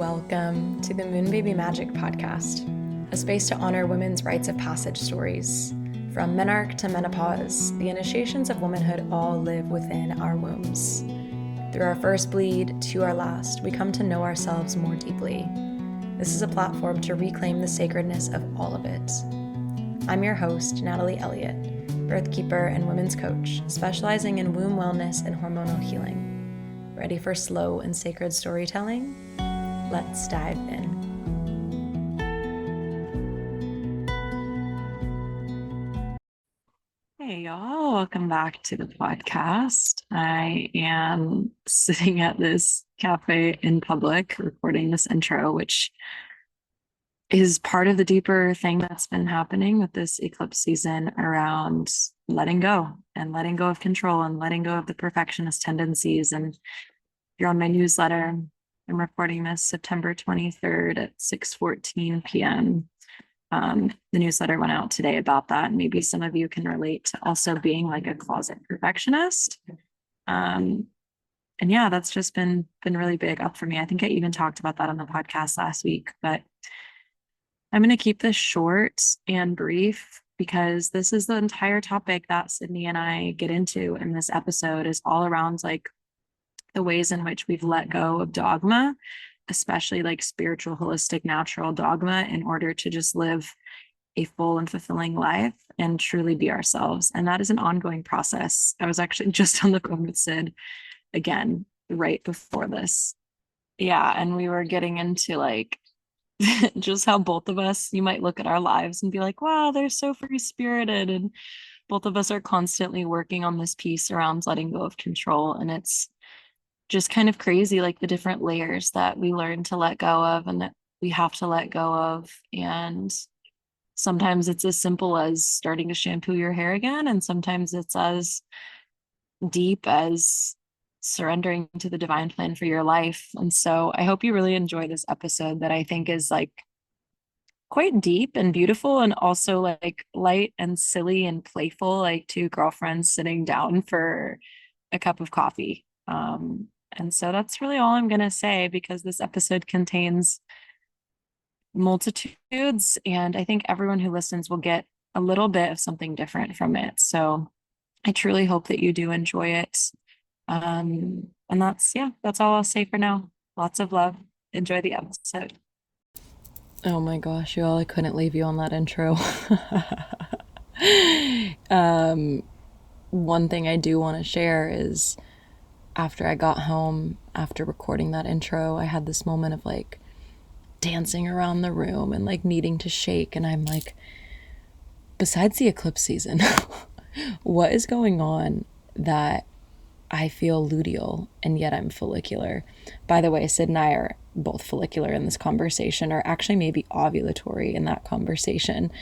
Welcome to the Moon Baby Magic podcast, a space to honor women's rites of passage stories. From menarche to menopause, the initiations of womanhood all live within our wombs. Through our first bleed to our last, we come to know ourselves more deeply. This is a platform to reclaim the sacredness of all of it. I'm your host, Natalie Elliott, birth keeper and women's coach, specializing in womb wellness and hormonal healing. Ready for slow and sacred storytelling? Let's dive in. Hey y'all, welcome back to the podcast. I am sitting at this cafe in public recording this intro, which is part of the deeper thing that's been happening with this eclipse season around letting go of control and letting go of the perfectionist tendencies. And if you're on my newsletter, I'm recording this September 23rd at 6:14 p.m. The newsletter went out today about that. And maybe some of you can relate to also being like a closet perfectionist. And yeah, that's just been really big up for me. I think I even talked about that on the podcast last week, but I'm going to keep this short and brief because this is the entire topic that Sydney and I get into in this episode is all around like the ways in which we've let go of dogma, especially like spiritual, holistic, natural dogma in order to just live a full and fulfilling life and truly be ourselves. And that is an ongoing process. I was actually just on the phone with Syd again, right before this. Yeah. And we were getting into like just how both of us, you might look at our lives and be like, wow, they're so free spirited. And both of us are constantly working on this piece around letting go of control. And it's just kind of crazy, like the different layers that we learn to let go of and that we have to let go of. And sometimes it's as simple as starting to shampoo your hair again. And sometimes it's as deep as surrendering to the divine plan for your life. And so I hope you really enjoy this episode that I think is like quite deep and beautiful and also like light and silly and playful, like two girlfriends sitting down for a cup of coffee. And so that's really all I'm going to say because this episode contains multitudes, and I think everyone who listens will get a little bit of something different from it. So I truly hope that you do enjoy it. And that's all I'll say for now. Lots of love. Enjoy the episode. Oh my gosh, y'all, I couldn't leave you on that intro. One thing I do want to share is after I got home, after recording that intro, I had this moment of like dancing around the room and like needing to shake. And I'm like, besides the eclipse season, what is going on that I feel luteal and yet I'm follicular? By the way, Syd and I are both follicular in this conversation, or actually maybe ovulatory in that conversation.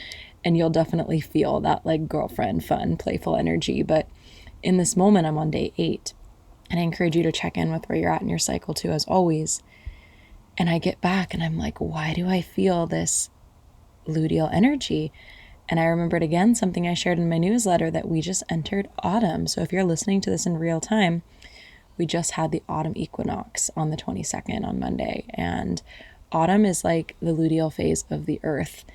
And you'll definitely feel that like girlfriend, fun, playful energy. But in this moment, I'm on day 8. And I encourage you to check in with where you're at in your cycle too, as always. And I get back and I'm like, why do I feel this luteal energy? And I remembered again something I shared in my newsletter that we just entered autumn. So if you're listening to this in real time, we just had the autumn equinox on the 22nd on Monday. And autumn is like the luteal phase of the earth.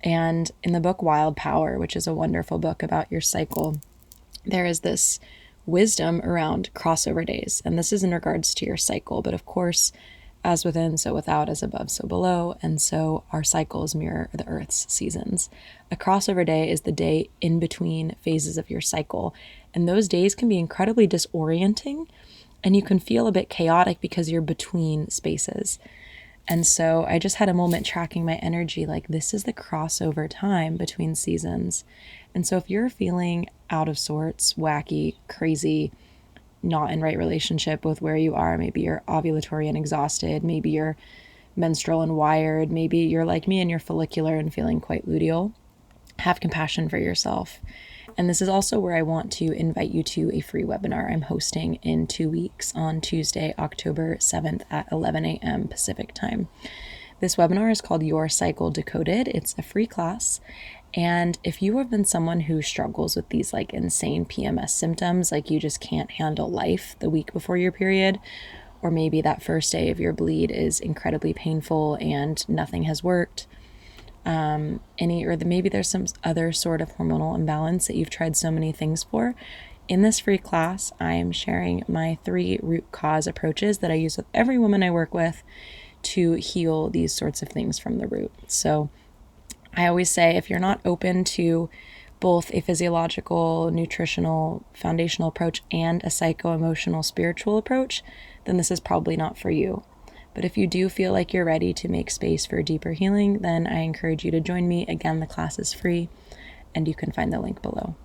And in the book Wild Power, which is a wonderful book about your cycle, there is this wisdom around crossover days. And this is in regards to your cycle. But of course, as within, so without, as above, so below. And so our cycles mirror the Earth's seasons. A crossover day is the day in between phases of your cycle. And those days can be incredibly disorienting. And you can feel a bit chaotic because you're between spaces. And so I just had a moment tracking my energy, like this is the crossover time between seasons. And so if you're feeling out of sorts, wacky, crazy, not in right relationship with where you are, maybe you're ovulatory and exhausted, maybe you're menstrual and wired, maybe you're like me and you're follicular and feeling quite luteal, have compassion for yourself. And this is also where I want to invite you to a free webinar I'm hosting in 2 weeks on Tuesday, October 7th at 11 a.m. Pacific time. This webinar is called Your Cycle Decoded. It's a free class. And if you have been someone who struggles with these like insane PMS symptoms, like you just can't handle life the week before your period, or maybe that first day of your bleed is incredibly painful and nothing has worked. Maybe there's some other sort of hormonal imbalance that you've tried so many things for. In this free class, I am sharing my 3 root cause approaches that I use with every woman I work with to heal these sorts of things from the root. So I always say if you're not open to both a physiological, nutritional, foundational approach and a psycho emotional, spiritual approach, then this is probably not for you. But if you do feel like you're ready to make space for deeper healing, then I encourage you to join me. Again, the class is free and you can find the link below.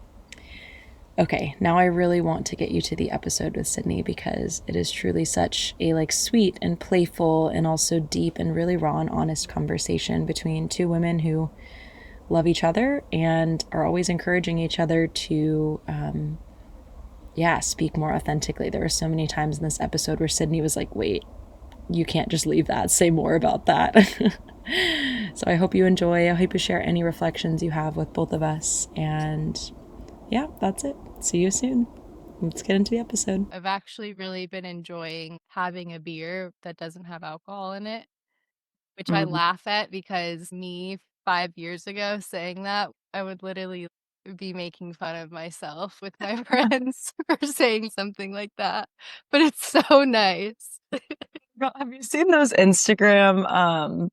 Okay, now I really want to get you to the episode with Sydney because it is truly such a sweet and playful and also deep and really raw and honest conversation between 2 women who love each other and are always encouraging each other to speak more authentically. There were so many times in this episode where Sydney was like, wait, you can't just leave that, say more about that. So I hope you enjoy. I hope you share any reflections you have with both of us. And yeah, that's it. See you soon. Let's get into the episode. I've actually really been enjoying having a beer that doesn't have alcohol in it, which I Mm. laugh at because me 5 years ago saying that, I would literally be making fun of myself with my friends for saying something like that, but it's so nice. Girl, have you seen those Instagram?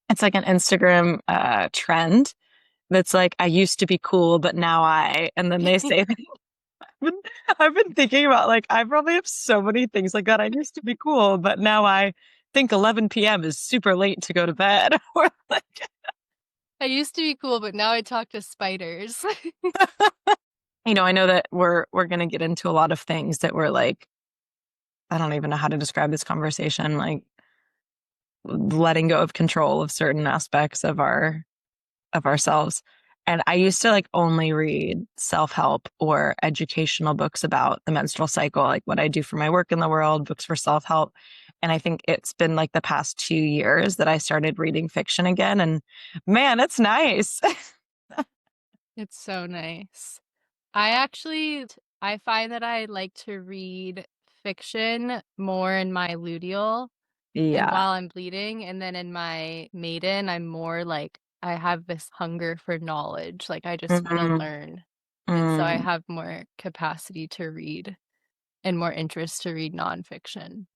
It's like an Instagram trend that's like, I used to be cool, but now and then they say, I've I've been thinking about like, I probably have so many things like that. I used to be cool, but now I think 11 p.m. is super late to go to bed. Or like, I used to be cool, but now I talk to spiders. I know that we're gonna get into a lot of things that we're like, I don't even know how to describe this conversation, like letting go of control of certain aspects of ourselves. And I used to like only read self-help or educational books about the menstrual cycle, like what I do for my work in the world, books for self-help. And I think it's been like the past 2 years that I started reading fiction again. And man, it's nice. It's so nice. I find that I like to read fiction more in my luteal and Yeah. while I'm bleeding, and then in my maiden, I'm more like I have this hunger for knowledge, like I just want to Mm, learn. And so I mm. have more capacity to read and more interest to read nonfiction.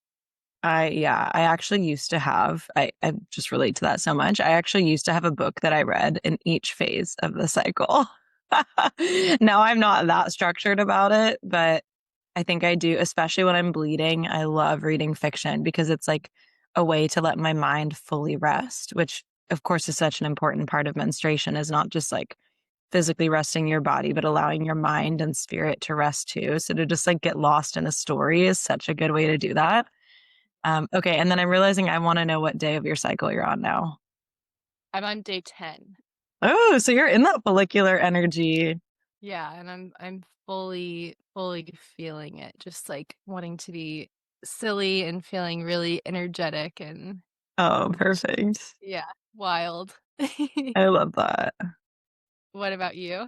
I actually used to have, I just relate to that so much. I actually used to have a book that I read in each phase of the cycle. Now I'm not that structured about it, but I think I do, especially when I'm bleeding. I love reading fiction because it's like a way to let my mind fully rest, which of course is such an important part of menstruation, is not just like physically resting your body, but allowing your mind and spirit to rest too. So to just like get lost in a story is such a good way to do that. Okay. And then I'm realizing I want to know what day of your cycle you're on now. I'm on day 10. Oh, so you're in that follicular energy. Yeah, and I'm fully feeling it, just like wanting to be silly and feeling really energetic and Oh, perfect. yeah, wild. I love that. What about you?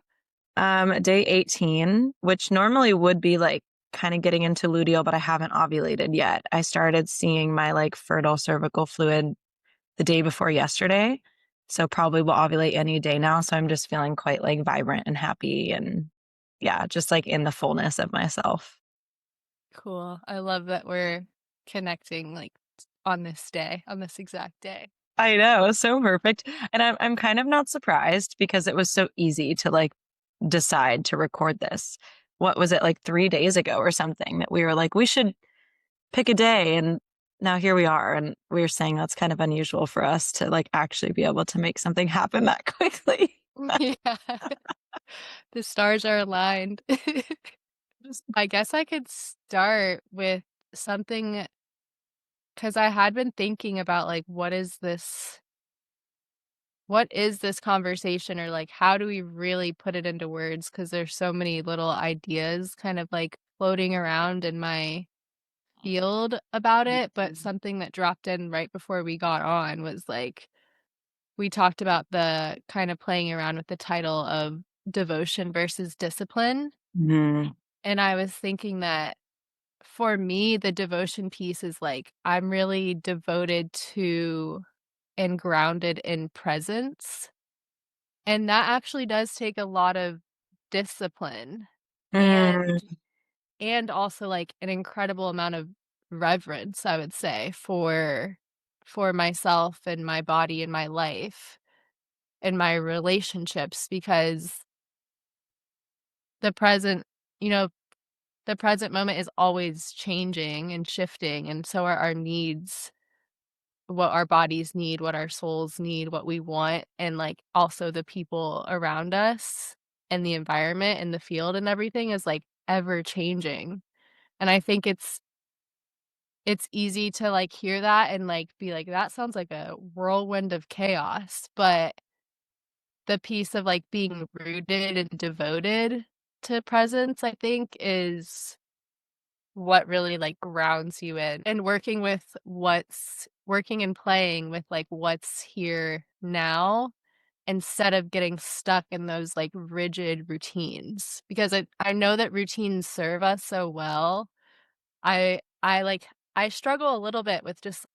Day 18, which normally would be like kind of getting into luteal, but I haven't ovulated yet. I started seeing my like fertile cervical fluid the day before yesterday. So probably will ovulate any day now. So I'm just feeling quite like vibrant and happy and yeah, just like in the fullness of myself. Cool. I love that we're connecting like on this day, on this exact day. I know, so perfect. And I'm kind of not surprised because it was so easy to like decide to record this. What was it, like 3 days ago or something, that we were like, we should pick a day, and now here we are, and we were saying that's kind of unusual for us to like actually be able to make something happen that quickly. Yeah. The stars are aligned. Just- I guess I could start with something because I had been thinking about like what is this conversation, or like how do we really put it into words, because there's so many little ideas kind of like floating around in my field about it, but something that dropped in right before we got on was like we talked about the kind of playing around with the title of devotion versus discipline. Mhm. And I was thinking that for me, the devotion piece is like I'm really devoted to and grounded in presence. And that actually does take a lot of discipline Mm, and also like an incredible amount of reverence, I would say, for myself and my body and my life and my relationships because the present, you know, the present moment is always changing and shifting, and so are our needs, what our bodies need, what our souls need, what we want, and, like, also the people around us and the environment and the field and everything is, like, ever changing, and I think it's easy to, like, hear that and, like, be like, "That sounds like a whirlwind of chaos," but the piece of, like, being rooted and devoted to presence, I think, is what really, like, grounds you in, and working and playing with, like, what's here now instead of getting stuck in those, like, rigid routines, because I know that routines serve us so well. Like I struggle a little bit with just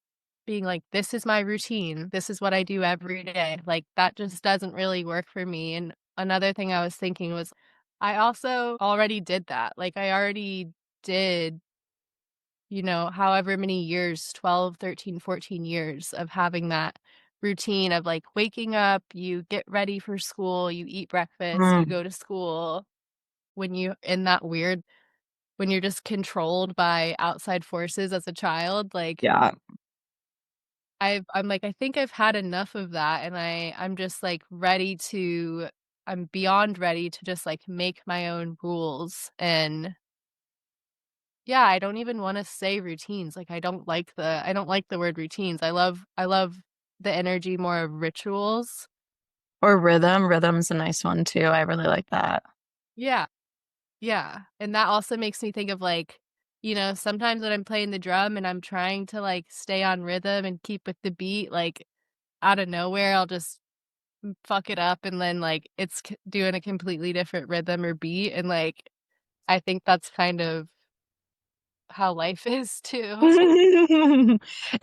being like, "This is my routine. This is what I do every day." Like, that just doesn't really work for me, and another thing I was thinking was I also already did that. Like, I already did, however many years, 12, 13, 14 years of having that routine of, like, waking up, you get ready for school, you eat breakfast, you mm, go to school. When you in that weird when you're just controlled by outside forces as a child, like, yeah. I'm like, I think I've had enough of that, and I'm just, like, I'm beyond ready to just, like, make my own rules, and yeah, I don't even wanna say routines, like, I don't like the word routines. I love the energy more of rituals. Or rhythm. Rhythm's a nice one too. I really like that. Yeah, yeah, and that also makes me think of, like, sometimes when I'm playing the drum and I'm trying to, like, stay on rhythm and keep with the beat, like, out of nowhere, I'll just fuck it up and then, like, it's doing a completely different rhythm or beat, and, like, I think that's kind of how life is too.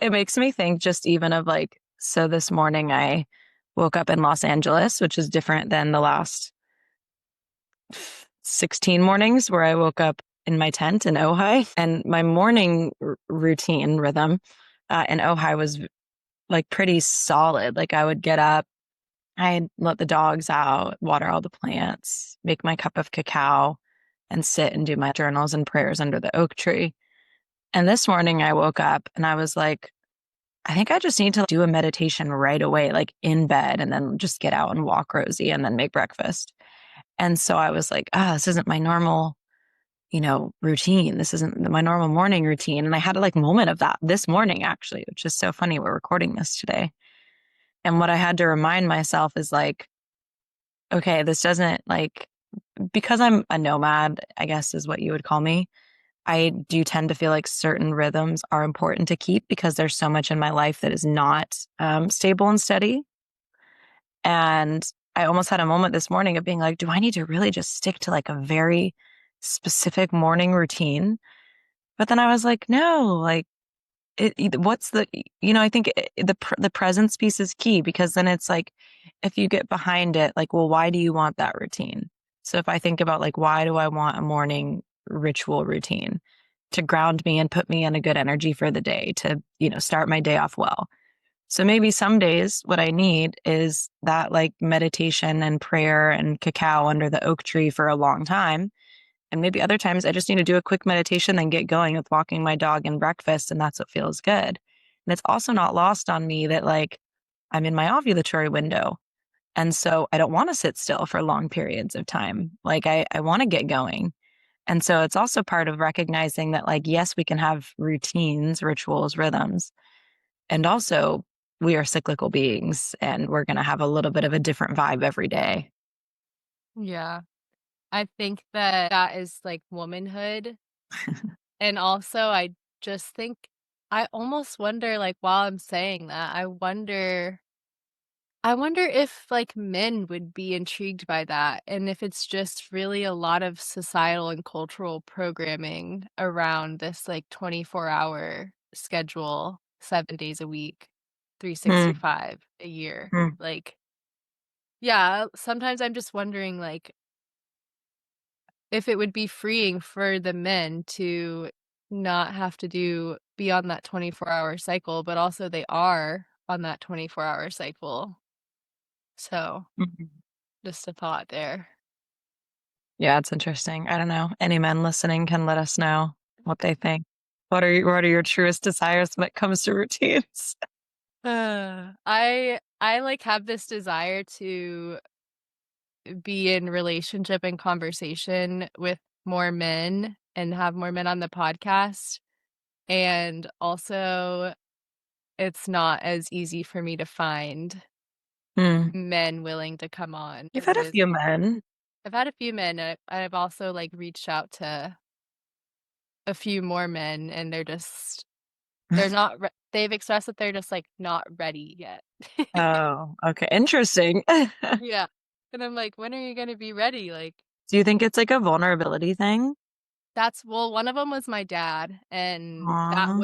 It makes me think just even of like, so this morning I woke up in Los Angeles, which is different than the last 16 mornings where I woke up in my tent in Ojai. And my morning routine rhythm in Ojai was like pretty solid. Like I would get up, I'd let the dogs out, water all the plants, make my cup of cacao, and sit and do my journals and prayers under the oak tree. And this morning I woke up and I was like, I think I just need to do a meditation right away, like in bed, and then just get out and walk Rosie and then make breakfast. And so I was like, this isn't my normal, routine. This isn't my normal morning routine. And I had a like moment of that this morning, actually, which is so funny. We're recording this today. And what I had to remind myself is like, okay, this doesn't like, because I'm a nomad, I guess is what you would call me. I do tend to feel like certain rhythms are important to keep because there's so much in my life that is not stable and steady. And I almost had a moment this morning of being like, do I need to really just stick to like a very specific morning routine? But then I was like, no, like what's the, I think the presence piece is key because then it's like, if you get behind it, like, well, why do you want that routine? So if I think about like, why do I want a morning ritual routine? To ground me and put me in a good energy for the day to, start my day off well. So maybe some days what I need is that like meditation and prayer and cacao under the oak tree for a long time. And maybe other times I just need to do a quick meditation and get going with walking my dog and breakfast. And that's what feels good. And it's also not lost on me that like I'm in my ovulatory window. And so I don't want to sit still for long periods of time. Like I want to get going. And so it's also part of recognizing that, like, yes, we can have routines, rituals, rhythms, and also we are cyclical beings and we're going to have a little bit of a different vibe every day. Yeah. I think that is, like, womanhood, and also I just think I almost wonder, like, while I'm saying that, I wonder I wonder if like men would be intrigued by that and if it's just really a lot of societal and cultural programming around this like 24-hour schedule, 7 days a week, Hmm. 365 a year. Hmm. Like, yeah, sometimes I'm just wondering like if it would be freeing for the men to not have to be on that 24-hour cycle, but also they are on that 24-hour cycle. So, Mhm. just a thought there. Yeah, it's interesting. I don't know. Any men listening can let us know what they think. What are your truest desires when it comes to routines? I like have this desire to be in relationship and conversation with more men and have more men on the podcast. And also it's not as easy for me to find Hmm. men willing to come on You've as had it a is. few men. I've had a few men. I've also like reached out to a few more men and they're not they've expressed that they're just like not ready yet. Oh, okay. Interesting. Yeah. And I'm like, "When are you gonna be ready?" Like, Do you think it's like a vulnerability thing? well, one of them was my dad, and Aw.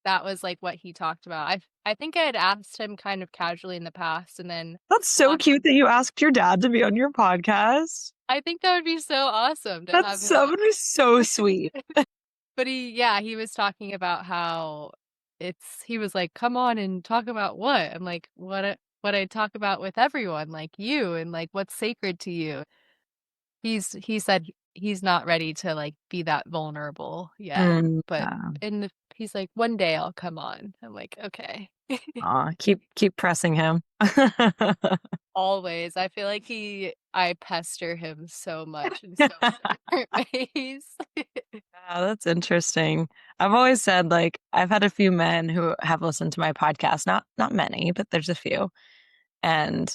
that was, like, what he talked about. I think I had asked him kind of casually in the past, and then That's so last cute that you asked your dad to be on your podcast. I think that would be so awesome to have That's him that on. would be so sweet. But he was talking about how he was like, "Come on and talk about what?" I'm like, What I talk about with everyone, like you, and, like, what's sacred to you." He said he's not ready to, like, be that vulnerable yet, Mm, but he's like, "One day I'll come on." I'm like, "Okay." aw, keep pressing him. Always. I feel like I pester him so much in so many different ways. Yeah, that's interesting. I've always said, like, I've had a few men who have listened to my podcast, not many, but there's a few. And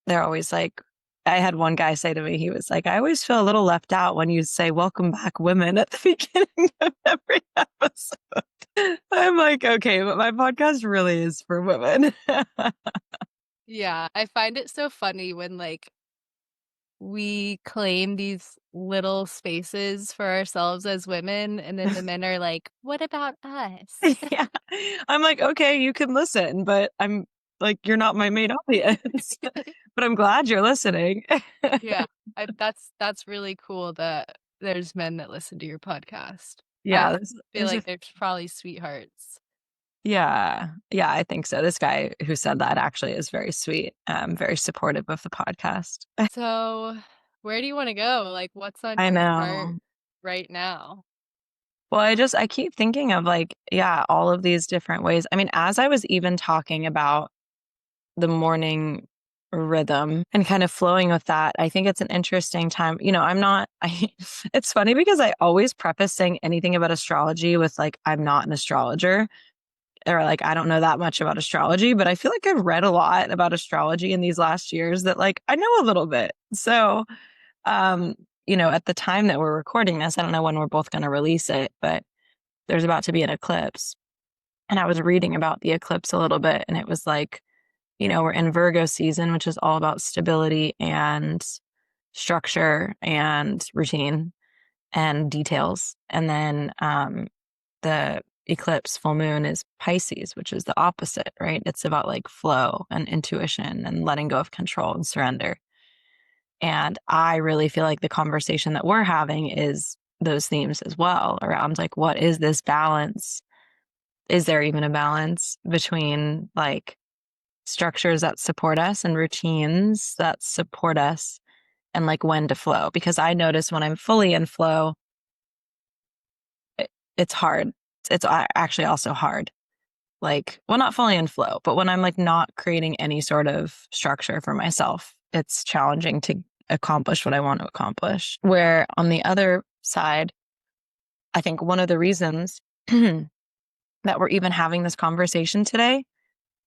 they're always like, I had one guy say to me, he was like, I always feel a little left out when you say welcome back women at the beginning of every episode. I'm like, okay, but my podcast really is for women. Yeah, I find it so funny when, like, we claim these little spaces for ourselves as women, and then the men are like, "What about us?" Yeah. I'm like, okay, you can listen, but I'm like, you're not my main audience. But I'm glad you're listening. Yeah, that's really cool that there's men that listen to your podcast. I Yeah, feel like they're probably sweethearts. yeah, I think so. This guy who said that actually is very sweet, very supportive of the podcast. So, where do you wanna go? Like, what's on I your heart know. right now? Well, I keep thinking of like, yeah, all of these different ways. I mean, as I was even talking about the morning rhythm and kind of flowing with that, I think it's an interesting time. I'm not, it's funny because I always preface saying anything about astrology with like, I'm not an astrologer or like, I don't know that much about astrology, but I feel like I've read a lot about astrology in these last years that like, I know a little bit. So, um, at the time that we're recording this, I don't know when we're both going to release it, but there's about to be an eclipse. And I was reading about the eclipse a little bit, and it was like, we're in Virgo season, which is all about stability and structure and routine and details. And then the eclipse full moon is Pisces, which is the opposite, right? It's about like flow and intuition and letting go of control and surrender. And I really feel like the conversation that we're having is those themes as well around like, what is this balance? Is there even a balance between like structures that support us and routines that support us and like when to flow? Because I notice when I'm fully in flow, it's hard. It's actually also hard. Like, well, not fully in flow, but when I'm like not creating any sort of structure for myself, it's challenging to accomplish what I want to accomplish. Where on the other side, I think one of the reasons that we're even having this conversation today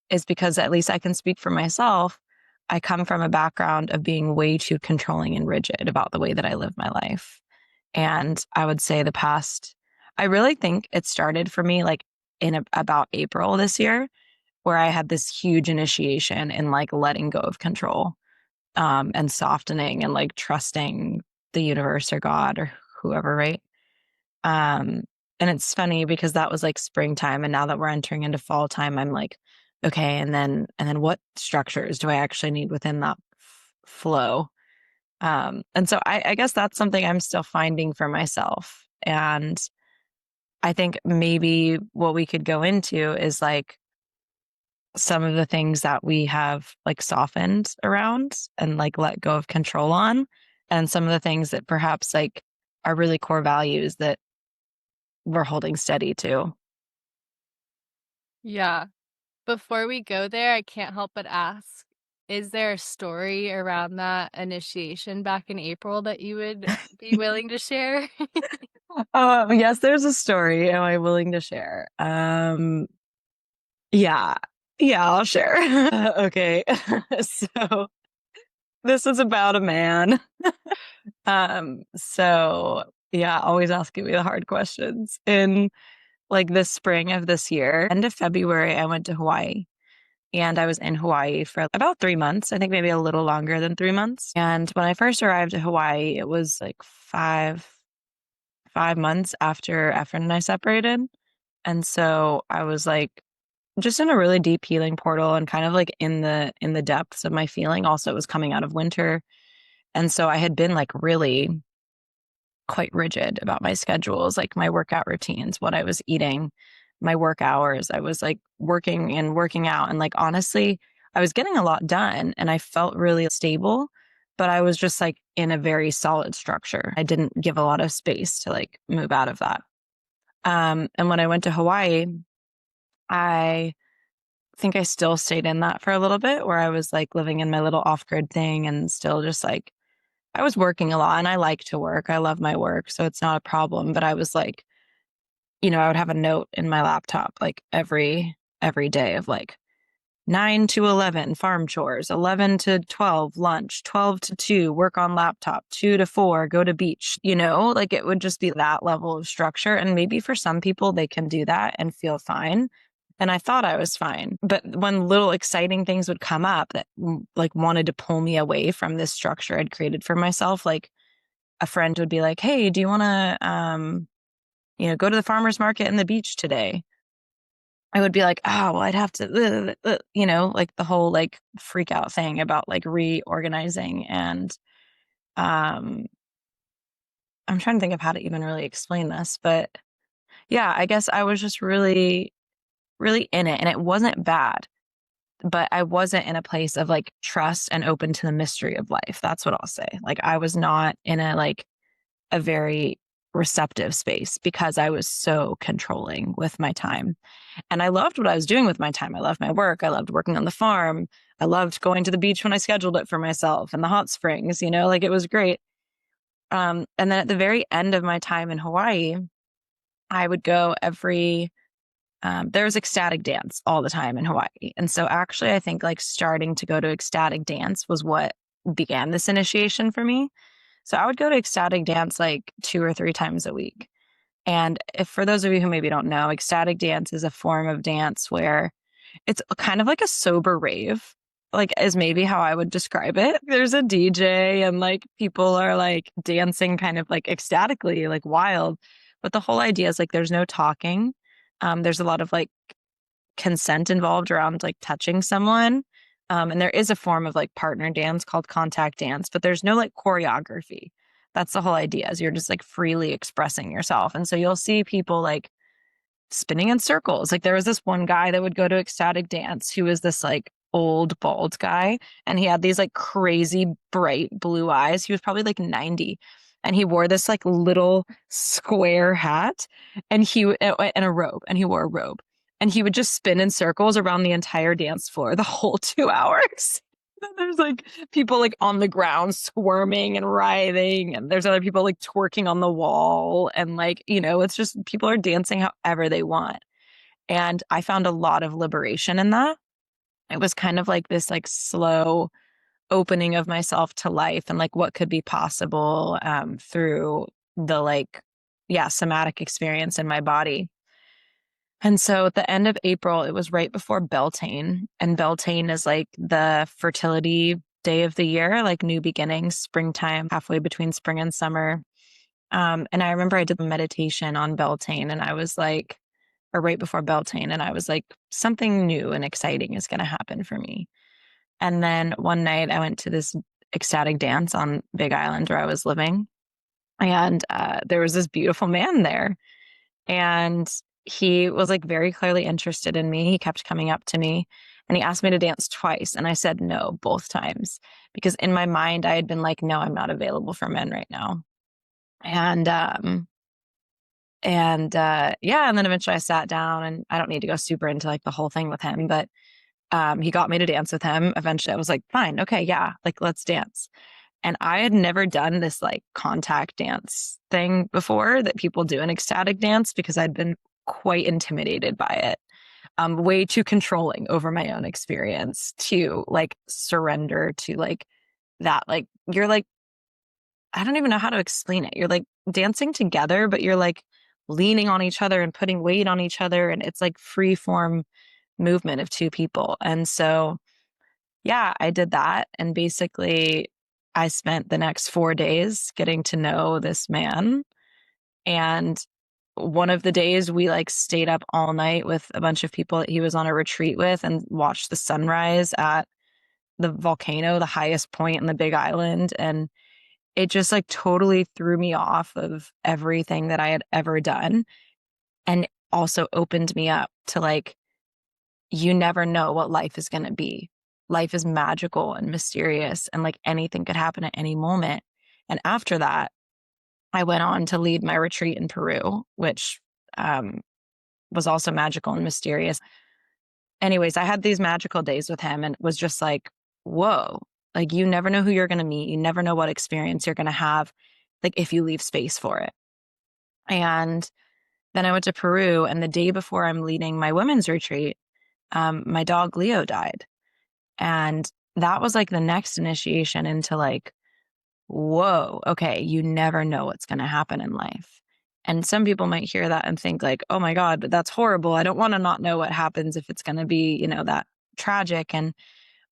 is because at least I can speak for myself. I come from a background of being way too controlling and rigid about the way that I live my life. And I would say I really think it started for me like in about April this year. where I had this huge initiation in like letting go of control, and softening and like trusting the universe or God or whoever, right? Um, and it's funny because that was like springtime, and now that we're entering into fall time, I'm like, okay, and then what structures do I actually need within that flow? And so I guess that's something I'm still finding for myself. And I think maybe what we could go into is like some of the things that we have like softened around and like let go of control on, and some of the things that perhaps like are really core values that we're holding steady to. Yeah. Before we go there, I can't help but ask, is there a story around that initiation back in April that you would be willing to share? Yes, there's a story. Am I willing to share? Yeah, yeah, I'll share. Okay, so this is about a man. So yeah, always asking me the hard questions. In like the spring of this year, end of February, I went to Hawaii. And I was in Hawaii for about 3 months, I think maybe a little longer than 3 months. And when I first arrived at Hawaii, it was like five months after Efren and I separated. And so I was like just in a really deep healing portal and kind of like in the depths of my feeling. Also, it was coming out of winter. And so I had been like really quite rigid about my schedules, like my workout routines, what I was eating, my work hours. I was like working and working out. And like, honestly, I was getting a lot done and I felt really stable, but I was just like in a very solid structure. I didn't give a lot of space to like move out of that. And when I went to Hawaii, I think I still stayed in that for a little bit where I was like living in my little off grid thing and still just like I was working a lot and I like to work. I love my work, so it's not a problem. But I was like, I would have a note in my laptop like every day of like 9 to 11 farm chores, 11 to 12 lunch, 12 to 2 work on laptop, 2 to 4 go to beach. Like it would just be that level of structure. And maybe for some people they can do that and feel fine. And I thought I was fine. But when little exciting things would come up that like wanted to pull me away from this structure I'd created for myself, like a friend would be like, "Hey, do you want to, go to the farmer's market and the beach today?" I would be like, "Oh, well, I'd have to, like the whole like freak out thing about like reorganizing." And um, I'm trying to think of how to even really explain this, but yeah, I guess I was just really, really in it, and it wasn't bad. But I wasn't in a place of like trust and open to the mystery of life. That's what I'll say. Like I was not in a very receptive space because I was so controlling with my time. And I loved what I was doing with my time. I loved my work. I loved working on the farm. I loved going to the beach when I scheduled it for myself and the hot springs, like it was great. And then at the very end of my time in Hawaii, I would go there was ecstatic dance all the time in Hawaii. And so actually, I think like starting to go to ecstatic dance was what began this initiation for me. So I would go to ecstatic dance like 2 or 3 times a week. And if for those of you who maybe don't know, ecstatic dance is a form of dance where it's kind of like a sober rave, like is maybe how I would describe it. There's a DJ and like people are like dancing kind of like ecstatically, like wild. But the whole idea is like there's no talking. There's a lot of like consent involved around like touching someone. And there is a form of like partner dance called contact dance, but there's no like choreography. That's the whole idea is you're just like freely expressing yourself. And so you'll see people like spinning in circles. Like there was this one guy that would go to ecstatic dance who was this like old bald guy and he had these like crazy bright blue eyes. He was probably like 90 and he wore this like little square hat and and a robe and he wore a robe and he would just spin in circles around the entire dance floor the whole 2 hours. There's like people like on the ground squirming and writhing, and there's other people like twerking on the wall. And like, it's just people are dancing however they want. And I found a lot of liberation in that. It was kind of like this like slow opening of myself to life and like what could be possible through the like, yeah, somatic experience in my body. And so at the end of April, it was right before Beltane. And Beltane is like the fertility day of the year, like new beginnings, springtime, halfway between spring and summer. And I remember I did the meditation on Beltane and I was like, or right before Beltane, and I was like, something new and exciting is going to happen for me. And then one night I went to this ecstatic dance on Big Island where I was living. And there was this beautiful man there. And he was like very clearly interested in me. He kept coming up to me and he asked me to dance twice. And I said no both times because in my mind, I had been like, no, I'm not available for men right now. And, yeah, and then eventually I sat down and I don't need to go super into like the whole thing with him, but he got me to dance with him. Eventually I was like, fine, okay, yeah, like let's dance. And I had never done this like contact dance thing before that people do in ecstatic dance because I'd been quite intimidated by it. Way too controlling over my own experience to like surrender to like that. Like you're like, I don't even know how to explain it. You're like dancing together, but you're like leaning on each other and putting weight on each other. And it's like free form movement of two people. And so, yeah, I did that. And basically, I spent the next 4 days getting to know this man. And one of the days we like stayed up all night with a bunch of people that he was on a retreat with and watched the sunrise at the volcano, the highest point in the Big Island. And it just like totally threw me off of everything that I had ever done and also opened me up to like, you never know what life is going to be. Life is magical and mysterious, and like anything could happen at any moment. And after that, I went on to lead my retreat in Peru, which was also magical and mysterious. Anyways, I had these magical days with him and was just like, whoa, like you never know who you're going to meet. You never know what experience you're going to have, like if you leave space for it. And then I went to Peru, and the day before I'm leading my women's retreat, my dog Leo died. And that was like the next initiation into like, whoa, okay, you never know what's going to happen in life. And some people might hear that and think like, oh my God, but that's horrible. I don't want to not know what happens if it's going to be, that tragic. And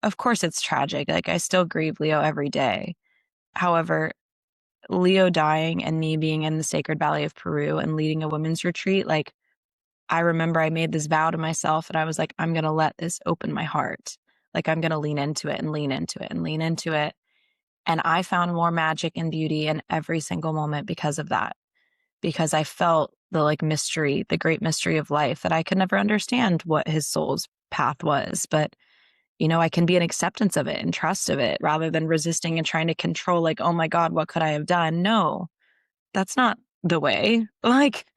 of course it's tragic. Like I still grieve Leo every day. However, Leo dying and me being in the Sacred Valley of Peru and leading a women's retreat, like I remember I made this vow to myself and I was like, I'm going to let this open my heart. Like I'm going to lean into it and lean into it and lean into it. And I found more magic and beauty in every single moment because of that, because I felt the like mystery, the great mystery of life that I could never understand what his soul's path was. But, I can be in acceptance of it and trust of it rather than resisting and trying to control, like, oh my God, what could I have done? No, that's not the way. Like,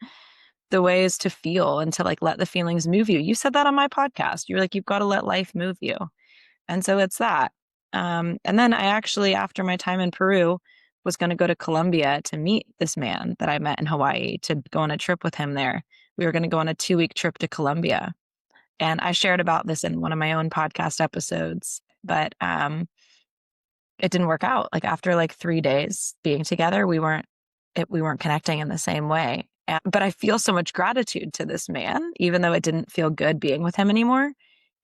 the way is to feel and to like let the feelings move you. You said that on my podcast. You're like, you've got to let life move you. And so it's that. And then I actually, after my time in Peru, was going to go to Colombia to meet this man that I met in Hawaii to go on a trip with him there. We were going to go on a 2-week trip to Colombia. And I shared about this in one of my own podcast episodes, but it didn't work out. Like after like 3 days being together, we weren't connecting in the same way. But I feel so much gratitude to this man, even though it didn't feel good being with him anymore.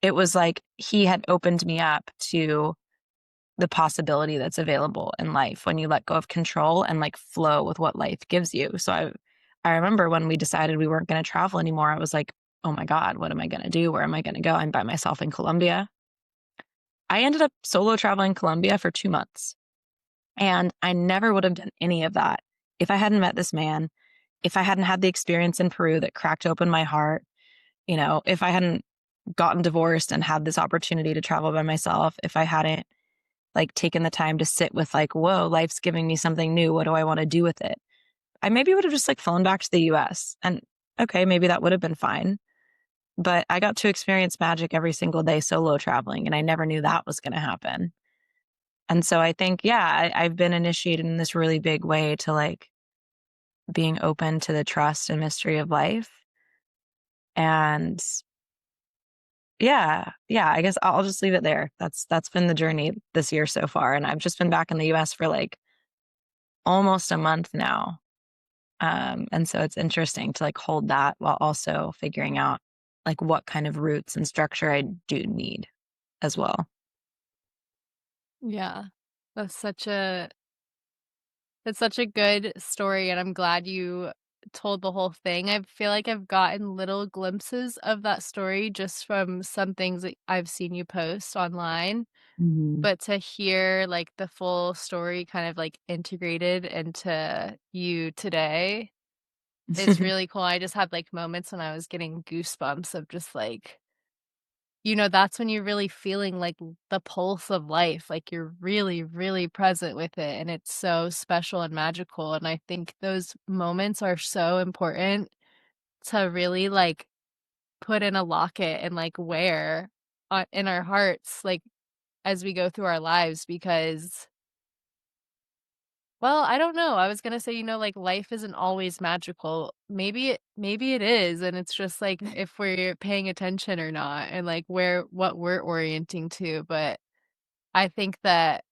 It was like he had opened me up to the possibility that's available in life when you let go of control and like flow with what life gives you. So I remember when we decided we weren't going to travel anymore, I was like, oh my God, what am I going to do? Where am I going to go? I'm by myself in Colombia. I ended up solo traveling Colombia for 2 months. And I never would have done any of that if I hadn't met this man, if I hadn't had the experience in Peru that cracked open my heart, if I hadn't gotten divorced and had this opportunity to travel by myself, if I hadn't like taken the time to sit with like, whoa, life's giving me something new. What do I want to do with it? I maybe would have just like flown back to the US and okay, maybe that would have been fine. But I got to experience magic every single day solo traveling, and I never knew that was going to happen. And so I think, yeah, I've been initiated in this really big way to like being open to the trust and mystery of life. And yeah, I guess I'll just leave it there. That's been the journey this year so far. And I've just been back in the US for like almost a month now. And so it's interesting to like hold that while also figuring out like what kind of roots and structure I do need as well. Yeah. That's such a It's such a good story, and I'm glad you told the whole thing. I feel like I've gotten little glimpses of that story just from some things that I've seen you post online, Mhm. but to hear, like, the full story kind of, like, integrated into you today is really cool. I just had, like, moments when I was getting goosebumps of just, like, that's when you're really feeling, like, the pulse of life, like, you're really, really present with it, and it's so special and magical, and I think those moments are so important to really, like, put in a locket and, like, wear in our hearts, like, as we go through our lives because well, I don't know, I was gonna say, like, life isn't always magical. Maybe it is, and it's just, like, if we're paying attention or not and, like, what we're orienting to, but I think that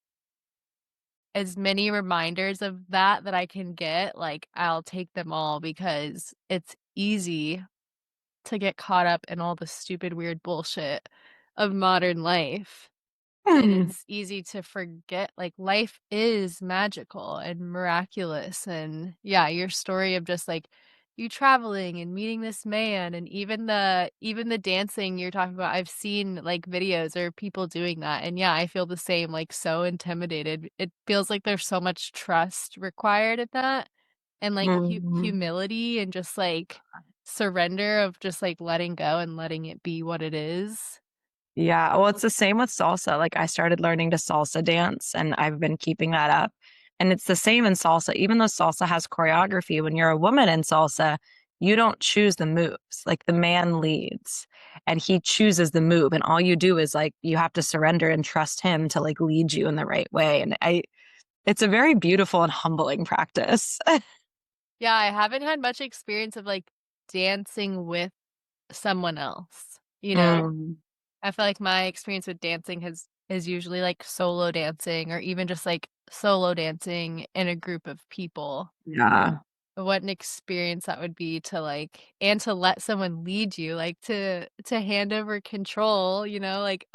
as many reminders of that I can get, like, I'll take them all because it's easy to get caught up in all the stupid, weird bullshit of modern life. And it's easy to forget, like, life is magical and miraculous, and, yeah, your story of just, like, you traveling and meeting this man, and even the dancing you're talking about, I've seen, like, videos or people doing that, and, yeah, I feel the same, like, so intimidated. It feels like there's so much trust required in that, and, like, Mhm. humility and just, like, surrender of just, like, letting go and letting it be what it is. Yeah, well, it's the same with salsa. Like I started learning to salsa dance and I've been keeping that up. And it's the same in salsa. Even though salsa has choreography, when you're a woman in salsa, you don't choose the moves. Like the man leads and he chooses the move. And all you do is like you have to surrender and trust him to like lead you in the right way. And it's a very beautiful and humbling practice. Yeah, I haven't had much experience of, like, dancing with someone else, you know? Mm, I feel like my experience with dancing has is usually, like, solo dancing or even just, like, solo dancing in a group of people. yeah. What an experience that would be to, like and to let someone lead you, like, to hand over control, like,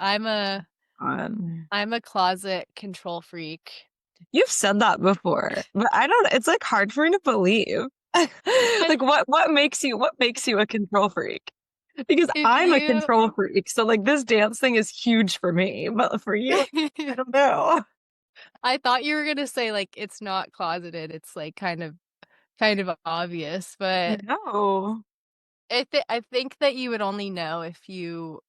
Um, I'm a closet control freak. You've said that before, but I don't it's, like, hard for me to believe. But Like, what makes you a control freak? Because if I'm a you control freak, so, like, this dance thing is huge for me, but for you, I don't know. I thought you were gonna say, like, it's not closeted, it's, like, kind of obvious, but No. I think that you would only know if you,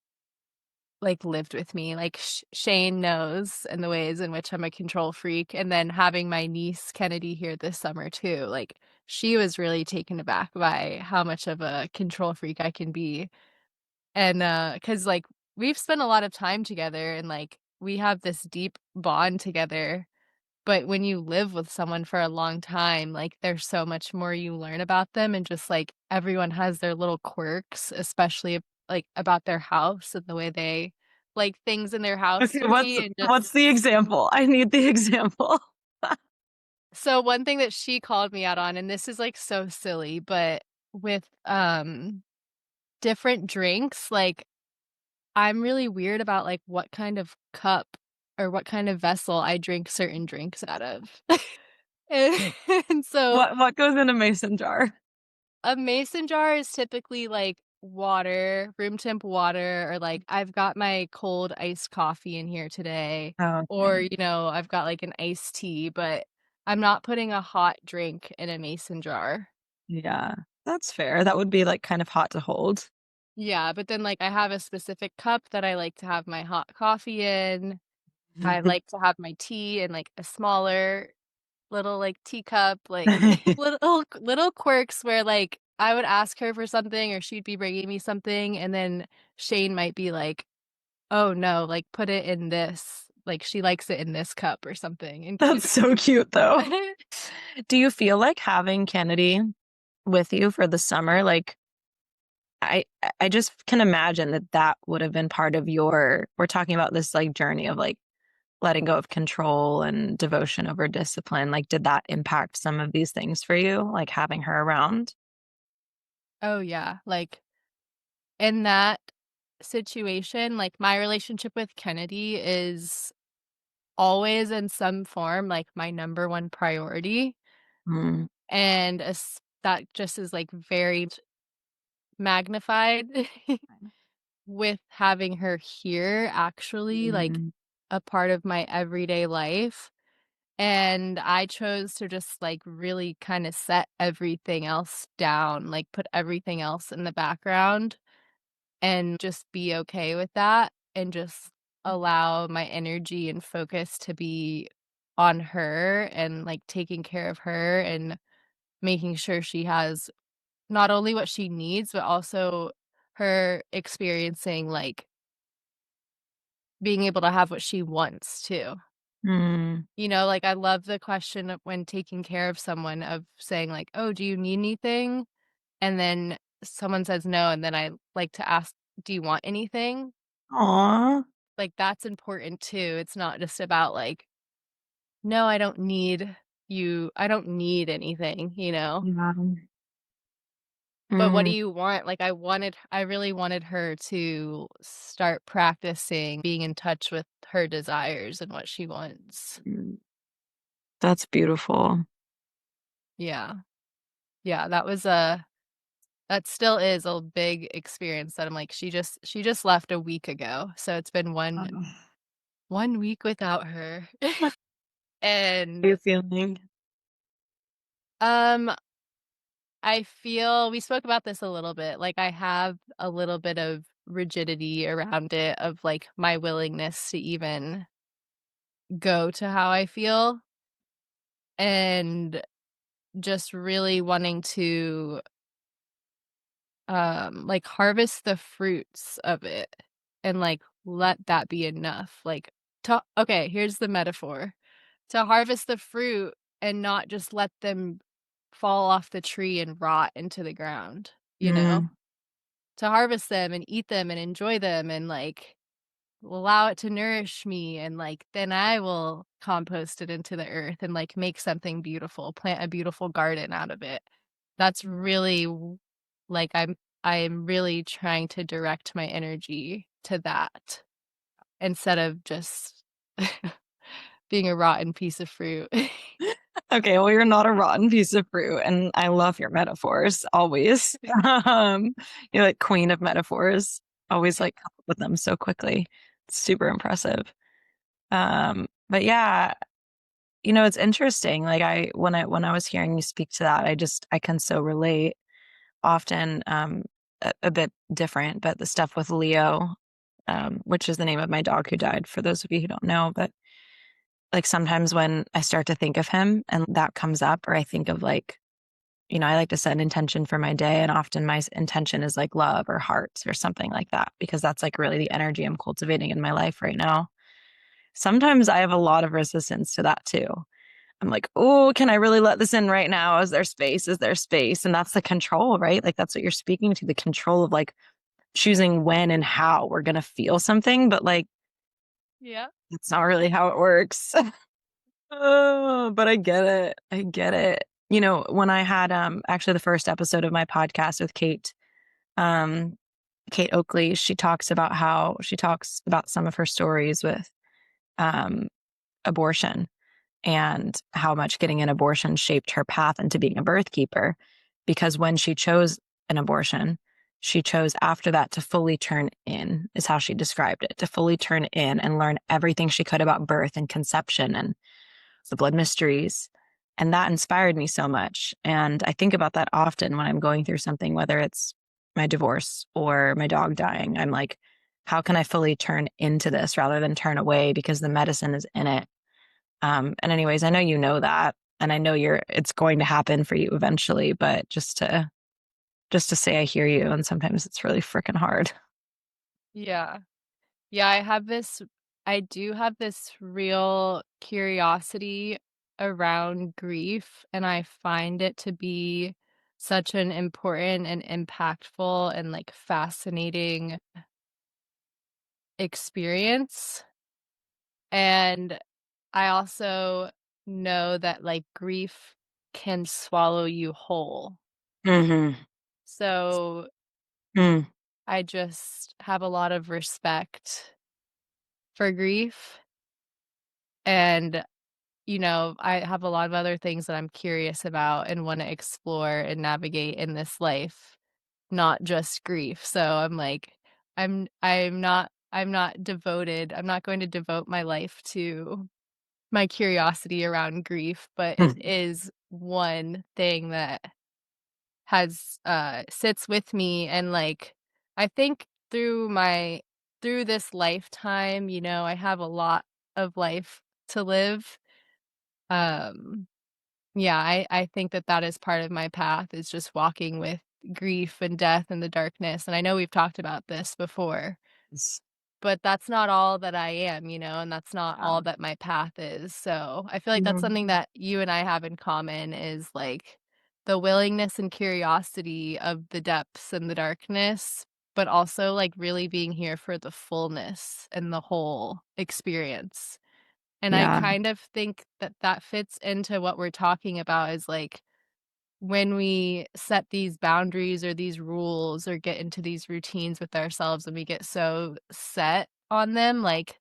like, lived with me, like, Shane knows and the ways in which I'm a control freak, and then having my niece Kennedy here this summer too, like, she was really taken aback by how much of a control freak I can be, and, because like, we've spent a lot of time together and, like, we have this deep bond together. But when you live with someone for a long time, like, there's so much more you learn about them and just, like, everyone has their little quirks, especially, like, about their house and the way they like things in their house Okay, to what's be and just what's the example? I need the example. so one thing that she called me out on, and this is, like, so silly, but with, different drinks, like, I'm really weird about, like, what kind of cup or what kind of vessel I drink certain drinks out of. And and so What goes in a mason jar? a mason jar is typically, like, water, room temp water, or, like, I've got my cold iced coffee in here today, or, Okay. I've got, like, an iced tea, but I'm not putting a hot drink in a mason jar. Yeah, that's fair. That would be, like, kind of hot to hold. Yeah, but then, like, I have a specific cup that I like to have my hot coffee in. I like to have my tea in, like, a smaller little, like, teacup, like, little quirks where, like, I would ask her for something or she'd be bringing me something, and then Shane might be like, "Oh, no, like, put it in this, like, she likes it in this cup," or something, and That's it's so cute, though. Do you feel like having Kennedy with you for the summer, like, I just can imagine that that would have been part of your we're talking about this, like, journey of, like, letting go of control and devotion over discipline, like did that impact some of these things for you, like having her around? Oh, yeah. Like, in that situation, like, my relationship with Kennedy is always in some form, like, my number one priority, Mm, and that just is, like, very magnified with having her here actually, like, mm, a part of my everyday life, and I chose to just, like, really kinda set everything else down, like, put everything else in the background and just be okay with that and just allow my energy and focus to be on her and, like, taking care of her and making sure she has not only what she needs, but also her experiencing, like, being able to have what she wants too. mm. You know, like, I love the question of when taking care of someone of saying, like, "Oh, do you need anything?" And then someone says no, and then I like to ask, "Do you want anything?" Aw. Like, that's important too. It's not just about, like, "No, I don't need you. I don't need anything," you know? Yeah. But what do Mm, you want? Like, I really wanted her to start practicing being in touch with her desires and what she wants. mm. That's beautiful. Yeah. Yeah, that still is a big experience that I'm like, she just left a week ago, so it's been How 1 week without her. are you And, feeling? um, I feel we spoke about this a little bit, like, I have a little bit of rigidity around it of, like, my willingness to even go to how I feel, and just really wanting to, like, harvest the fruits of it and, like, let that be enough, like, to okay, here's the metaphor. To harvest the fruit and not just let them fall off the tree and rot into the ground, you know? Mm, To harvest them and eat them and enjoy them and, like, allow it to nourish me, and, like, then I will compost it into the earth and, like, make something beautiful, plant a beautiful garden out of it. That's really like, I'm really trying to direct my energy to that instead of just being a rotten piece of fruit. okay, well, you're not a rotten piece of fruit, and I love your metaphors always. Um, you're like queen of metaphors. Always like come up with them so quickly. It's super impressive. But yeah, it's interesting. Like when I was hearing you speak to that, I can so relate. Often, a bit different, but the stuff with Leo, which is the name of my dog who died, for those of you who don't know, but like sometimes when I start to think of him and that comes up, or I think of like, I like to set an intention for my day. And often my intention is like love or hearts or something like that, because that's like really the energy I'm cultivating in my life right now. Sometimes I have a lot of resistance to that too. I'm like, oh, can I really let this in right now? Is there space? Is there space? And that's the control, right? Like that's what you're speaking to, the control of like choosing when and how we're going to feel something. But like, Yeah. it's not really how it works. Oh, but I get it. I get it. When I had actually the first episode of my podcast with um Kate Oakley, she talks about some of her stories with um abortion and how much getting an abortion shaped her path into being a birth keeper, because when she chose an abortion, she chose after that to fully turn in, is how she described it, to fully turn in and learn everything she could about birth and conception and the blood mysteries. And that inspired me so much. And I think about that often when I'm going through something, whether it's my divorce or my dog dying. I'm like, how can I fully turn into this rather than turn away, because the medicine is in it. And anyways, I know you know that, and I know it's going to happen for you eventually, but just to say I hear you, and sometimes it's really freaking hard. Yeah. Yeah, I do have this real curiosity around grief, and I find it to be such an important and impactful and, like, fascinating experience. And I also know that like grief can swallow you whole. Mm-hmm. So Mm. I just have a lot of respect for grief. And, I have a lot of other things that I'm curious about and want to explore and navigate in this life, not just grief. So I'm like, I'm not devoted. I'm not going to devote my life to my curiosity around grief, but it is one thing that has sits with me. And like I think through this lifetime, I have a lot of life to live. um yeah, I think that that is part of my path, is just walking with grief and death and the darkness. And I know we've talked about this before, Yes. but that's not all that I am, and that's not Yeah. all that my path is. So I feel like that's Mhm. something that you and I have in common, is like the willingness and curiosity of the depths and the darkness, but also like really being here for the fullness and the whole experience. And I Yeah. kind of think that that fits into what we're talking about, is like when we set these boundaries or these rules or get into these routines with ourselves and we get so set on them, like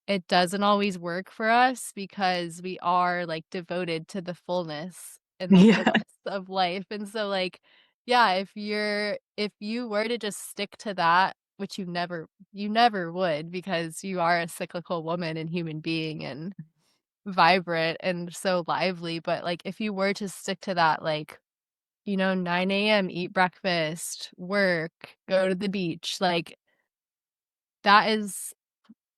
it doesn't always work for us because we are like devoted to the fullness and the Yeah. fullness of life. And so like, yeah, if you were to just stick to that, which you never would, because you are a cyclical woman and human being and vibrant and so lively. But like if you were to stick to that, like, 9 a.m., eat breakfast, work, go to the beach, like that is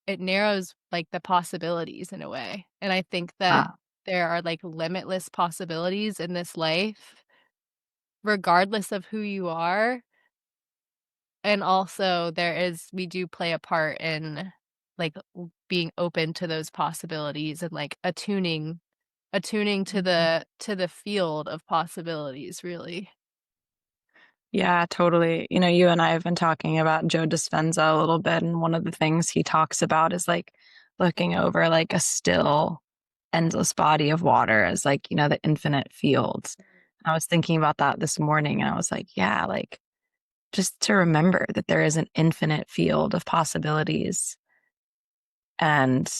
it narrows like the possibilities in a way. And I think that there are like limitless possibilities in this life, regardless of who you are. And also we do play a part in like being open to those possibilities and like attuning to the field of possibilities, really. Yeah, totally. You and I have been talking about Joe Dispenza a little bit, and one of the things he talks about is like looking over like a still, endless body of water as like, the infinite fields. I was thinking about that this morning, and I was like, yeah, like just to remember that there is an infinite field of possibilities, and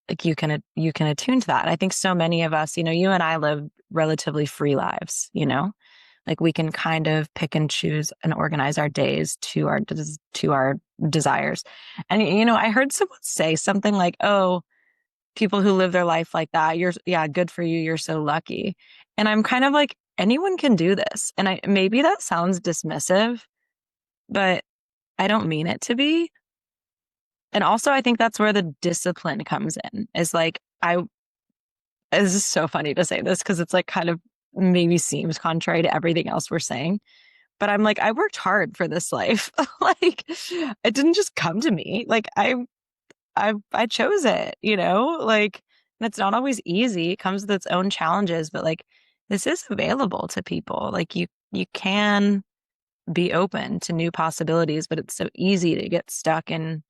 like you can attune to that. I think so many of us, you and I live relatively free lives, like we can kind of pick and choose and organize our days to our desires. And I heard someone say something like, "Oh, people who live their life like that, yeah, good for you. You're so lucky." And I'm kind of like, anyone can do this. And I maybe that sounds dismissive, but I don't mean it to be. And also I think that's where the discipline comes in. Is like this is so funny to say this because it's like kind of maybe seems contrary to everything else we're saying. But I'm like, I worked hard for this life. Like it didn't just come to me. Like I chose it, like, and it's not always easy. It comes with its own challenges, but like this is available to people. Like you can be open to new possibilities, but it's so easy to get stuck in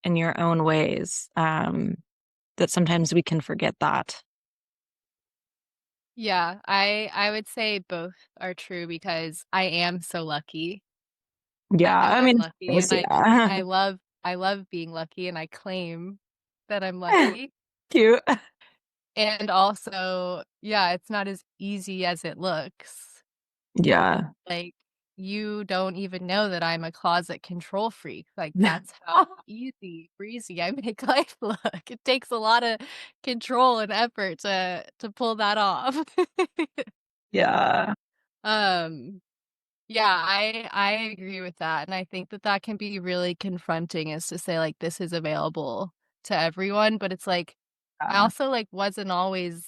your own ways. That sometimes we can forget that. Yeah, I would say both are true because I am so lucky. I Yeah, know I I'm mean, lucky, yes, and yeah. I love being lucky, and I claim that I'm lucky. Cute. And also, yeah, it's not as easy as it looks. Yeah. Like, you don't even know that I'm a closet control freak. Like, that's how easy breezy I make life look. It takes a lot of control and effort to pull that off. Yeah. Um Yeah, I agree with that, and I think that that can be really confronting, is to say, like, this is available to everyone, but it's like, I Yeah. also, like, wasn't always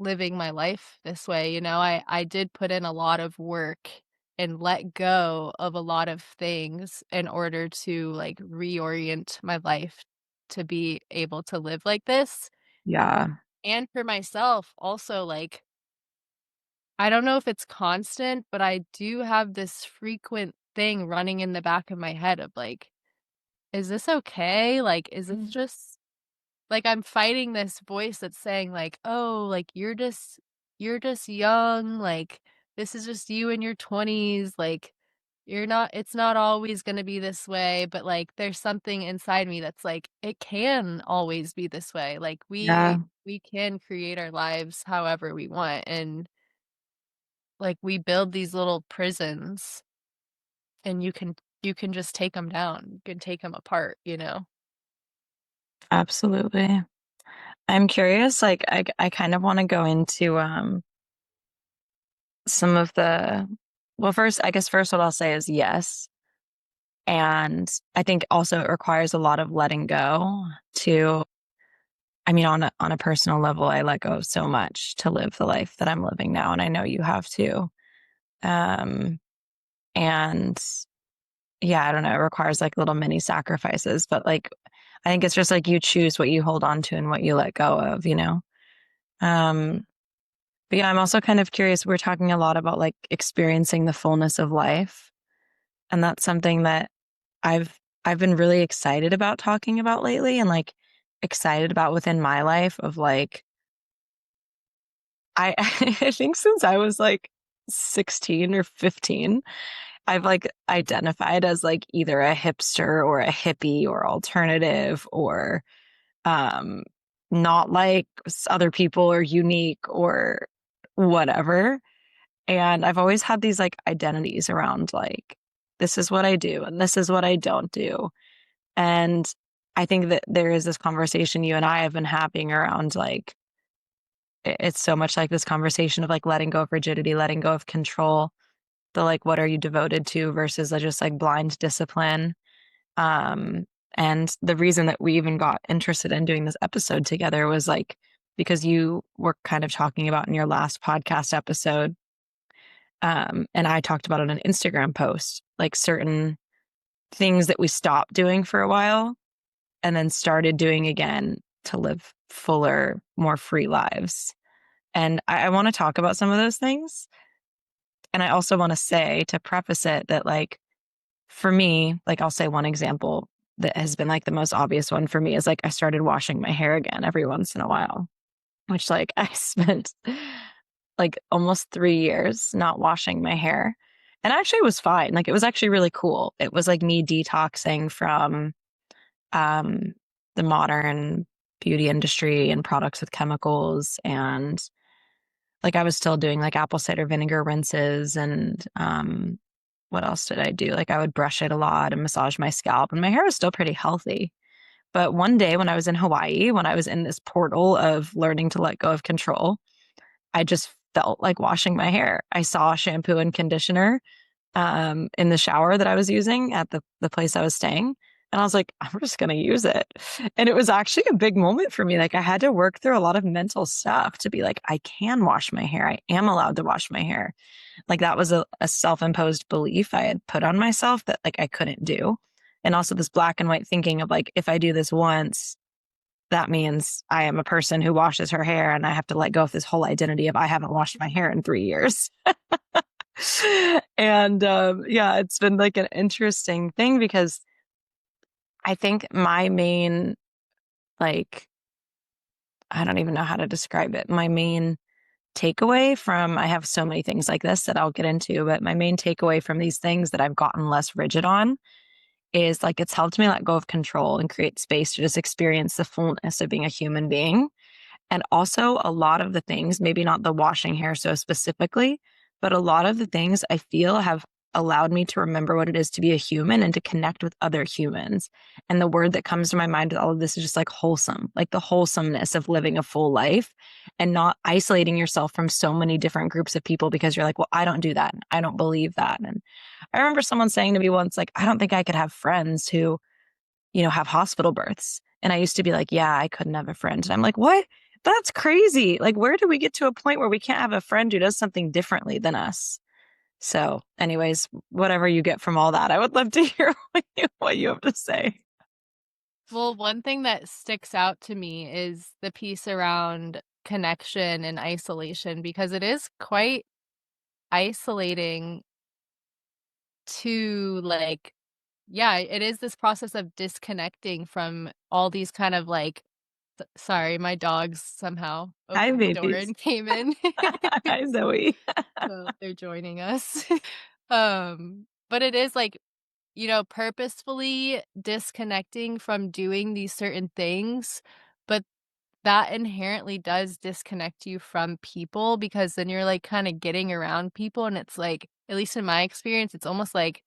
living my life this way, I did put in a lot of work and let go of a lot of things in order to, like, reorient my life to be able to live like this, Yeah. and for myself also, like, I don't know if it's constant, but I do have this frequent thing running in the back of my head of like, is this okay? Like, is this just like I'm fighting this voice that's saying like, "Oh, like you're just young, like this is just you in your 20s, like you're not it's not always going to be this way," but like there's something inside me that's like it can always be this way. Like Yeah, we can create our lives however we want, and like we build these little prisons, and you can just take them down. You can take them apart, you know. absolutely. I'm curious, like I kind of want to go into some of the well, first, I guess first what I'll say is yes. And I think also it requires a lot of letting go to I mean, on a personal level, I let go of so much to live the life that I'm living now, and I know you have too. Um, and yeah, I don't know, it requires like little mini sacrifices, but like I think it's just like you choose what you hold on to and what you let go of, you know? Um, but yeah, I'm also kind of curious. We're talking a lot about like experiencing the fullness of life, and that's something that I've been really excited about talking about lately and like excited about within my life of like I I think since I was like 16 or 15, I've like identified as like either a hipster or a hippie or alternative or um not like other people or unique or whatever. And I've always had these like identities around like this is what I do and this is what I don't do. And I think that there is this conversation you and I have been having around like it's so much like this conversation of like letting go of rigidity, letting go of control, the like what are you devoted to versus just like blind discipline. Um, and the reason that we even got interested in doing this episode together was like because you were kind of talking about in your last podcast episode, and I talked about it in an Instagram post, like certain things that we stopped doing for a while and then started doing again to live fuller, more free lives. And I want to talk about some of those things. And I also want to say to preface it that, like, for me, like, I'll say one example that has been like the most obvious one for me is like I started washing my hair again every once in a while, which, like, I spent like almost 3 years not washing my hair. And actually, it was fine. Like, it was actually really cool. It was like me detoxing from um, the modern beauty industry and products with chemicals and like I was still doing like apple cider vinegar rinses and what else did I do? Like I would brush it a lot and massage my scalp and my hair was still pretty healthy. But one day when I was in Hawaii, when I was in this portal of learning to let go of control, I just felt like washing my hair. I saw shampoo and conditioner in the shower that I was using at the place I was staying. And I was like, I'm just going to use it. And it was actually a big moment for me. Like I had to work through a lot of mental stuff to be like, I can wash my hair. I am allowed to wash my hair. Like that was a self-imposed belief I had put on myself that like I couldn't do. And also this black and white thinking of like, if I do this once, that means I am a person who washes her hair and I have to let go of this whole identity of I haven't washed my hair in 3 years. And yeah, it's been like an interesting thing because I think my main, like, I don't even know how to describe it. My main takeaway from, I have so many things like this that I'll get into, but my main takeaway from these things that I've gotten less rigid on is like it's helped me let go of control and create space to just experience the fullness of being a human being. And also, a lot of the things, maybe not the washing hair so specifically, but a lot of the things I feel have allowed me to remember what it is to be a human and to connect with other humans. And the word that comes to my mind with all of this is just like wholesome, like the wholesomeness of living a full life and not isolating yourself from so many different groups of people because you're like, well, I don't do that. I don't believe that. And I remember someone saying to me once, like, I don't think I could have friends who, have hospital births. And I used to be like, yeah, I couldn't have a friend. And I'm like, what? That's crazy. Like, where do we get to a point where we can't have a friend who does something differently than us? So, anyways, whatever you get from all that, I would love to hear what you have to say. Well, one thing that sticks out to me is the piece around connection and isolation because it is quite isolating to like yeah, it is this process of disconnecting from all these kind of like sorry, my dogs somehow Hi, opened the door babies. and came in. Hi, Zoe. So they're joining us. But it is like, purposefully disconnecting from doing these certain things, but that inherently does disconnect you from people because then you're like kind of getting around people and it's like, at least in my experience, it's almost like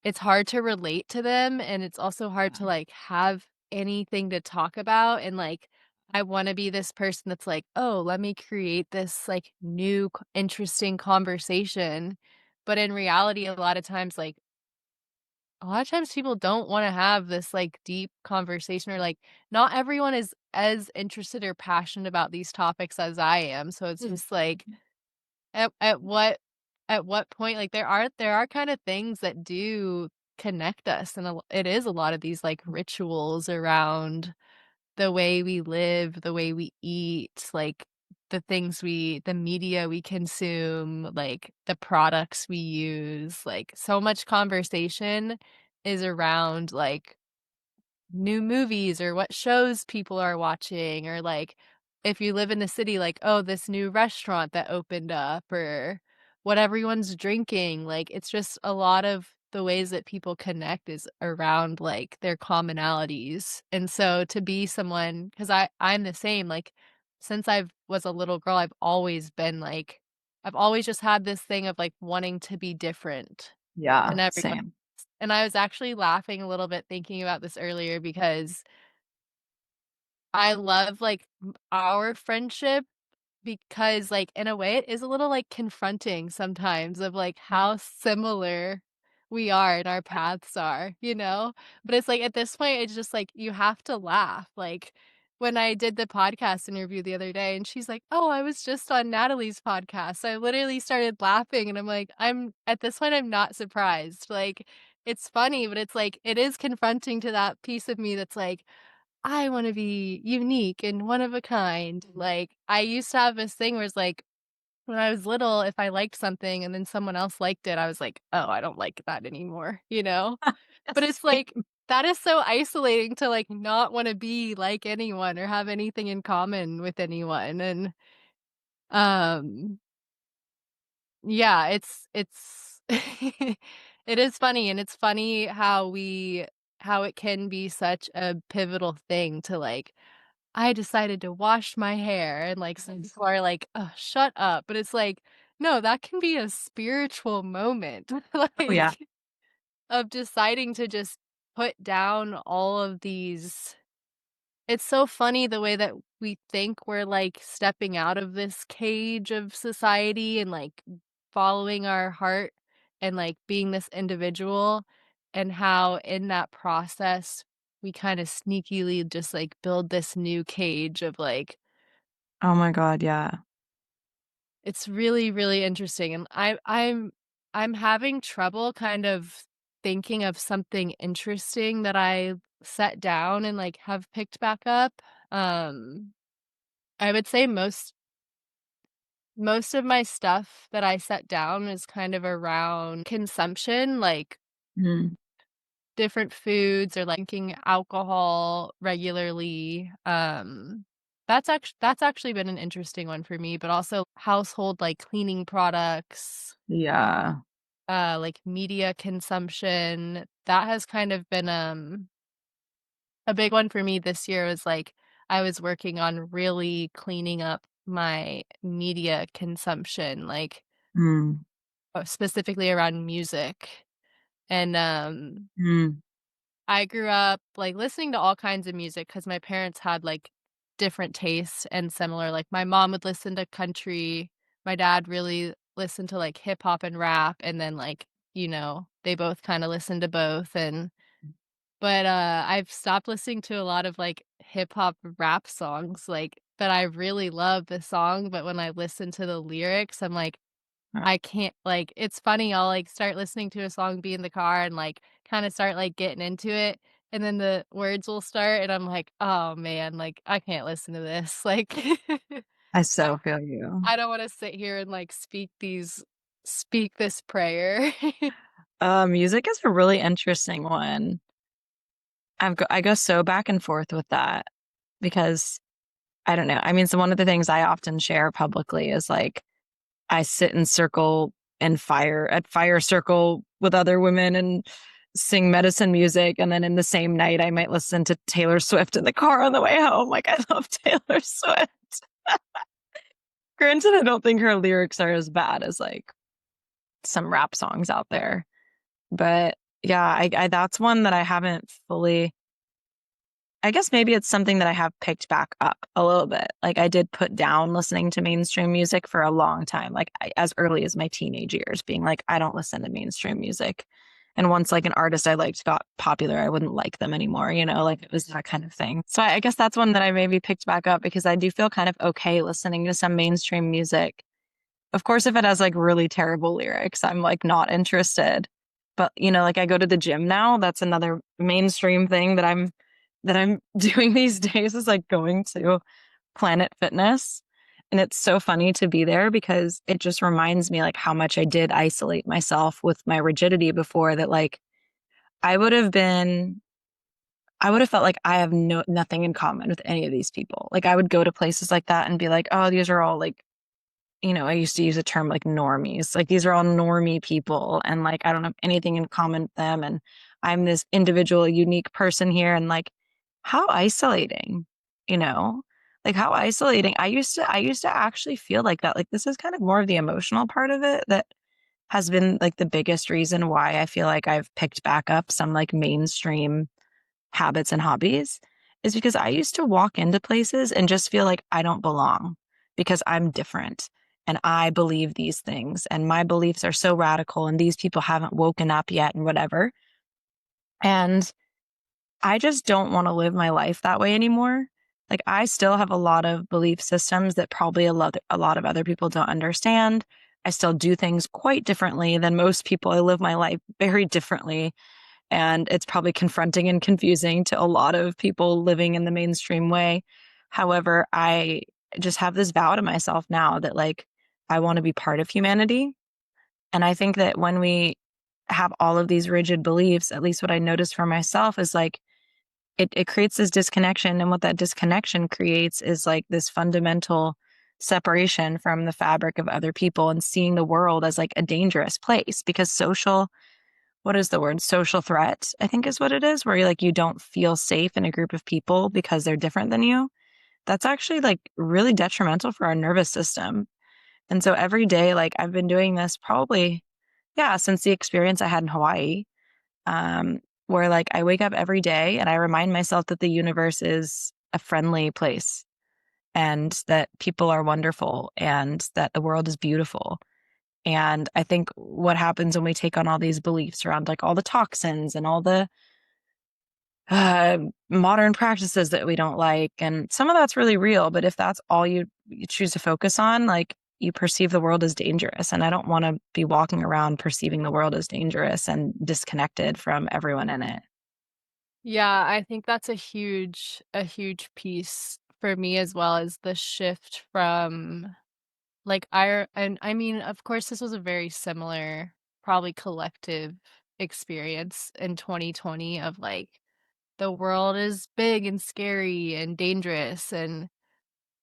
it's hard to relate to them, and it's also hard to, like, have anything to talk about, and, like, I wanna be this person that's like, "Oh, let me create this, like, new interesting conversation," but in reality, a lot of times people don't wanna have this, like, deep conversation or, like, not everyone is as interested or passionate about these topics as I am, so it's just like at what point like, there are kinda things that do connect us, and it is a lot of these, like, rituals around the way we live, the way we eat, like, the media we consume, like, the products we use, like, so much conversation is around, like, new movies or what shows people are watching or, like, if you live in the city, like, "Oh, this new restaurant that opened up," or what everyone's drinking, like, it's just a lot of the ways that people connect is around, like, their commonalities, and so to be someone 'cause I'm the same, like, since I was a little girl, I've always just had this thing of, like, wanting to be different Yeah, than everyone same. else, and I was actually laughing a little bit thinking about this earlier because I love, like, our friendship because, like, in a way, it is a little, like, confronting sometimes of, like, how similar we are and our paths are, you know? But it's like, at this point, it's just like, you have to laugh, like, when I did the podcast interview the other day, and she's like, "Oh, I was just on Natalie's podcast." So I literally started laughing, and I'm like, I'm at this point, I'm not surprised, like, it's funny, but it's like, it is confronting to that piece of me that's like, I wanna be unique and one of a kind, like, I used to have this thing where it's like, when I was little, if I liked something and then someone else liked it, I was like, "Oh, I don't like that anymore," you know? But it's Same. like, that is so isolating to, like, not wanna be like anyone or have anything in common with anyone, and, um, yeah, it's it is funny, and it's funny how it can be such a pivotal thing to, like, I decided to wash my hair, and, like, some people are like, "Oh, shut up," but it's like, no, that can be a spiritual moment, Oh, yeah. like, of deciding to just put down all of these it's so funny the way that we think we're, like, stepping out of this cage of society and, like, following our heart and, like, being this individual, and how in that process, we kinda sneakily just, like, build this new cage of, like Oh my god, yeah. it's really, really interesting, and I'm having trouble kind of thinking of something interesting that I set down and, like, have picked back up. Um, I would say most of my stuff that I set down is kind of around consumption, like Mm, different foods or, like, drinking alcohol regularly. That's actually been an interesting one for me, but also household, like, cleaning products, yeah. like, media consumption. That has kind of been, a big one for me this year was, like, I was working on really cleaning up my media consumption, like, Mm, specifically around music, and, mm, I grew up, like, listening to all kinds of music because my parents had, like, different tastes and similar like, my mom would listen to country, my dad really listened to, like, hip hop and rap, and then, like, they both kinda listened to both, but, I've stopped listening to a lot of, like, hip hop rap songs, like, but I really love the song, but when I listen to the lyrics, I'm like, uh, I can't like, it's funny, I'll, like, start listening to a song, be in the car, and, like, kinda start, like, getting into it, and then the words will start, and I'm like, "Oh, man, like, I can't listen to this." Like, I I so feel you. I don't wanna sit here and, like, speak this prayer. Music is a really interesting one. I go so back and forth with that because I don't know. I mean, so one of the things I often share publicly is like I sit in circle and fire circle with other women and sing medicine music. And then in the same night, I might listen to Taylor Swift in the car on the way home. Like I love Taylor Swift. Granted, I don't think her lyrics are as bad as like some rap songs out there. But yeah, I that's one that I haven't fully. I guess maybe it's something that I have picked back up a little bit. Like I did put down listening to mainstream music for a long time, like as early as my teenage years, being like, I don't listen to mainstream music. And once like an artist I liked got popular, I wouldn't like them anymore, like it was that kind of thing. So I guess that's one that I maybe picked back up because I do feel kind of okay listening to some mainstream music. Of course, if it has like really terrible lyrics, I'm like not interested. But like I go to the gym now. That's another mainstream thing that I'm doing these days is like going to Planet Fitness. And it's so funny to be there because it just reminds me like how much I did isolate myself with my rigidity before that like I would have been I would have felt like I have nothing in common with any of these people. Like I would go to places like that and be like, oh, these are all like I used to use a term like normies. Like these are all normie people and like I don't have anything in common with them and I'm this individual unique person here and like how isolating, you know? Like how isolating. I used to actually feel like that. Like this is kind of more of the emotional part of it that has been like the biggest reason why I feel like I've picked back up some like mainstream habits and hobbies is because I used to walk into places and just feel like I don't belong because I'm different and I believe these things and my beliefs are so radical and these people haven't woken up yet and whatever. And I just don't want to live my life that way anymore. Like I still have a lot of belief systems that probably a lot of other people don't understand. I still do things quite differently than most people. I live my life very differently and it's probably confronting and confusing to a lot of people living in the mainstream way. However, I just have this vow to myself now that like I want to be part of humanity. And I think that when we have all of these rigid beliefs, at least what I noticed for myself is like it creates this disconnection. And what that disconnection creates is like this fundamental separation from the fabric of other people and seeing the world as like a dangerous place because what is the word? Social threat, I think is what it is, where you don't feel safe in a group of people because they're different than you. That's actually like really detrimental for our nervous system. And so every day, like I've been doing this probably, yeah, since the experience I had in Hawaii, where like I wake up every day and I remind myself that the universe is a friendly place and that people are wonderful and that the world is beautiful. And I think what happens when we take on all these beliefs around like all the toxins and all the uh, modern practices that we don't like, and some of that's really real, but if that's all you choose to focus on, like you perceive the world as dangerous. And I don't want to be walking around perceiving the world as dangerous and disconnected from everyone in it. Yeah, I think that's a huge piece for me as well as the shift from like and I mean, of course this was a very similar, probably collective experience in 2020 of like the world is big and scary and dangerous and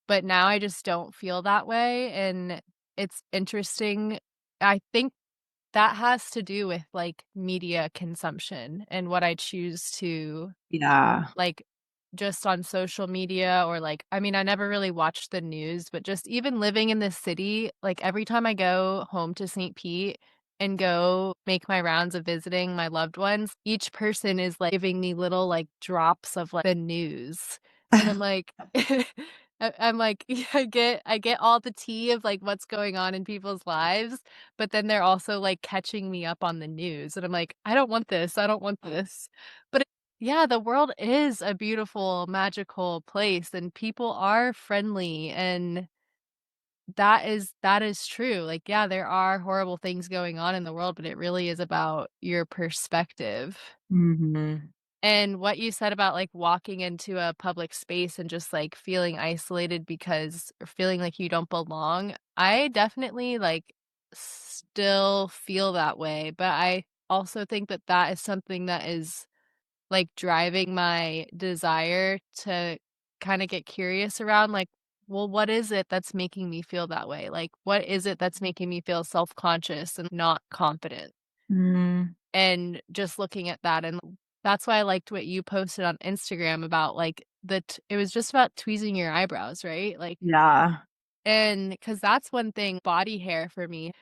but now I just don't feel that way and it's interesting. I think that has to do with like media consumption and what I choose to Yeah. like, just on social media or, like I mean, I never really watched the news, but just even living in this city, like, every time I go home to St. Pete and go make my rounds of visiting my loved ones, each person is, like, giving me little, like, drops of, like, the news, and I'm like I'm like, yeah, I get all the tea of, like, what's going on in people's lives, but then they're also, like, catching me up on the news, and I'm like, "I don't want this, I don't want this." But yeah, the world is a beautiful, magical place, and people are friendly, and that is true. Like, yeah, there are horrible things going on in the world, but it really is about your perspective. Hmm. And what you said about, like, walking into a public space and just, like, feeling isolated because or feeling like you don't belong, I definitely, like, still feel that way, but I also think that that is something that is like driving my desire to kind of get curious around like, well, what is it that's making me feel that way? Like, what is it that's making me feel self-conscious and not confident? Mm, And just looking at that, and that's why I liked what you posted on Instagram about like it was just about tweezing your eyebrows, right? Like, yeah. and because that's one thing, body hair for me.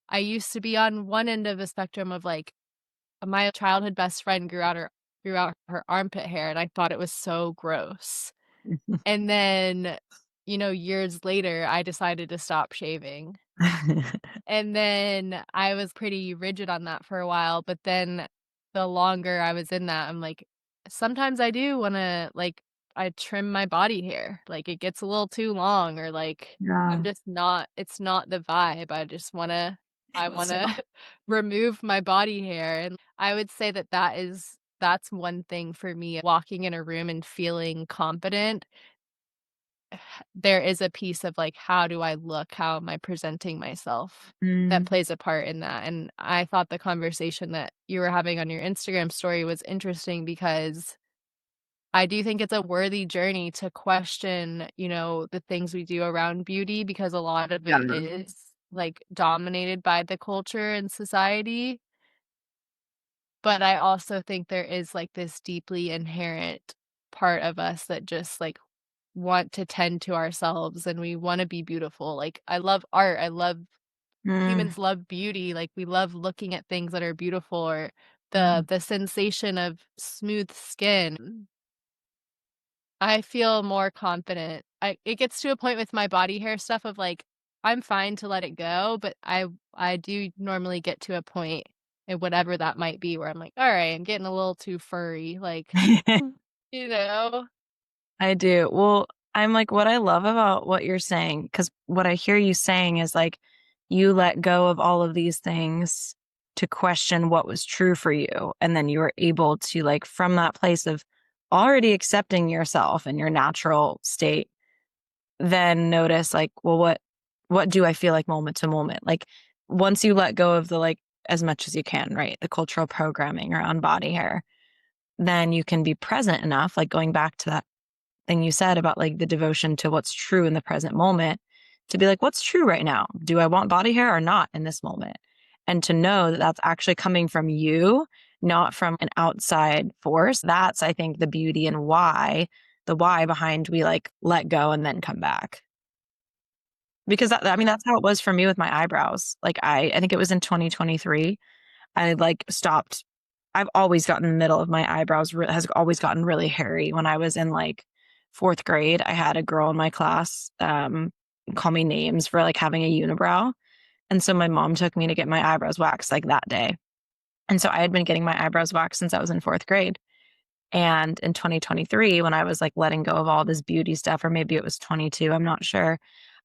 I used to be on one end of a spectrum of like my childhood best friend grew out her armpit hair, and I thought it was so gross. And then, years later, I decided to stop shaving. And then I was pretty rigid on that for a while, but then the longer I was in that, I'm like, sometimes I do wanna, like, I trim my body hair, like, it gets a little too long or, like, I'm Yeah. just not it's not the vibe, I So, wanna remove my body hair, and I would say that that's one thing for me, walking in a room and feeling confident. There is a piece of, like, how do I look? How am I presenting myself? That mm, plays a part in that, and I thought the conversation that you were having on your Instagram story was interesting because I do think it's a worthy journey to question, the things we do around beauty because a lot of yeah. it is, like, dominated by the culture and society, but I also think there is, like, this deeply inherent part of us that just, like, want to tend to ourselves and we wanna be beautiful. Like, I love art, I love Mm, humans love beauty, like, we love looking at things that are beautiful or yeah. the sensation of smooth skin. I feel more confident. It gets to a point with my body hair stuff of, like, I'm fine to let it go, but I do normally get to a point, and whatever that might be, where I'm like, "Alright, I'm getting a little too furry," like, you know? I do. Well, I'm like, what I love about what you're saying, because what I hear you saying is like, you let go of all of these things to question what was true for you. And then you were able to, like, from that place of already accepting yourself and your natural state, then notice, like, well, what do I feel like moment to moment? Like, once you let go of the, like, as much as you can, right? The cultural programming around body hair, then you can be present enough, like going back to that thing you said about like the devotion to what's true in the present moment to be like, what's true right now? Do I want body hair or not in this moment? And to know that that's actually coming from you, not from an outside force. That's, I think, the beauty and the why behind we like let go and then come back. Because I mean, Yeah. that's how it was for me with my eyebrows. Like I think it was in 2023. I like stopped. I've always gotten in the middle of my eyebrows has always gotten really hairy. When I was in like fourth grade, I had a girl in my class call me names for like having a unibrow. And so my mom took me to get my eyebrows waxed like that day. And so I had been getting my eyebrows waxed since I was in fourth grade. And in 2023, when I was like letting go of all this beauty stuff, or maybe it was 22, I'm not sure.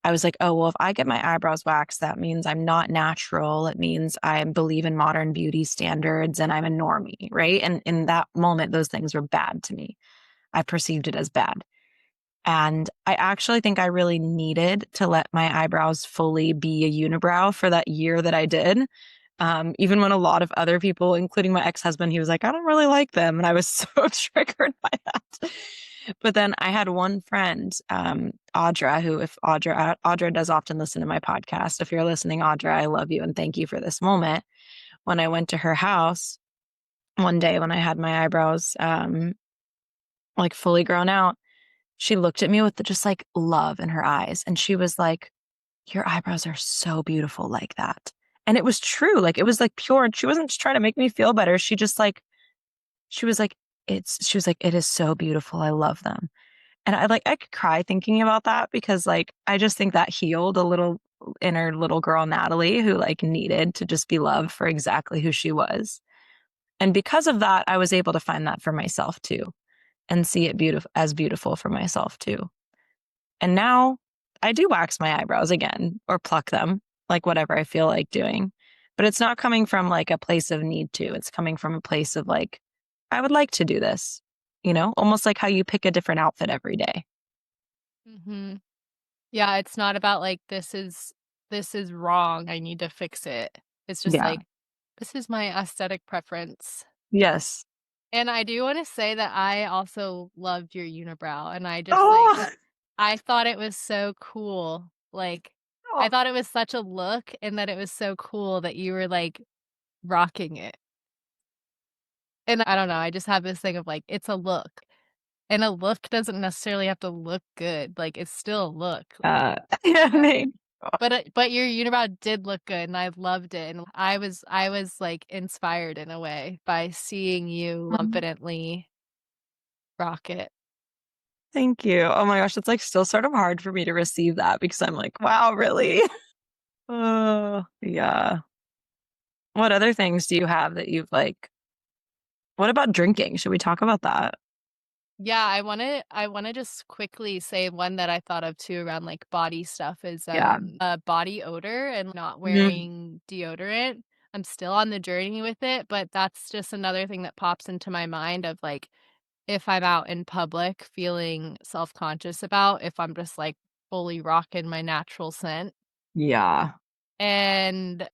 I was like, oh, well, if I get my eyebrows waxed, that means I'm not natural. It means I believe in modern beauty standards and I'm a normie, right? And in that moment, those things were bad to me. I perceived it as bad. And I actually think I really needed to let my eyebrows fully be a unibrow for that year that I did. Even when a lot of other people, including my ex-husband, he was like, I don't really like them. And I was so triggered by that. But then I had one friend, Audra, who if Audra does often listen to my podcast. If you're listening, Audra, I love you and thank you for this moment. When I went to her house one day when I had my eyebrows like fully grown out, she looked at me with just like love in her eyes. And she was like, your eyebrows are so beautiful like that. And it was true. Like it was like pure. And she wasn't just trying to make me feel better. She was like, she was like, it is so beautiful. I love them. And I could cry thinking about that because like, I just think that healed a little inner little girl, Natalie, who like needed to just be loved for exactly who she was. And because of that, I was able to find that for myself too and see it beautiful for myself too. And now I do wax my eyebrows again or pluck them, like whatever I feel like doing. But it's not coming from like a place of need to. It's coming from a place of like, I would like to do this, almost like how you pick a different outfit every day. Mhm. Yeah, it's not about, like, this is wrong, I need to fix it. It's just Yeah. like, This is my aesthetic preference. Yes. And I do want to say that I also loved your unibrow, and I just like Oh, I thought it was so cool. Like I thought it was such a look and that it was so cool that you were like rocking it. And I don't know, I just have this thing of like it's a look. And a look doesn't necessarily have to look good. Like it's still a look. yeah, But your unibrow did look good and I loved it. And I was like inspired in a way by seeing you confidently rock it. thank you. Oh my gosh, it's like still sort of hard for me to receive that because I'm like, wow, really? Oh, yeah. What other things do you have that you've like, what about drinking? Should we talk about that? Yeah, I wanna just quickly say one that I thought of too around like body stuff is Yeah. body odor and not Mhm. wearing deodorant. I'm still on the journey with it, but that's just another thing that pops into my mind of like if I'm out in public feeling self-conscious about if I'm just like fully rocking my natural scent. Yeah. And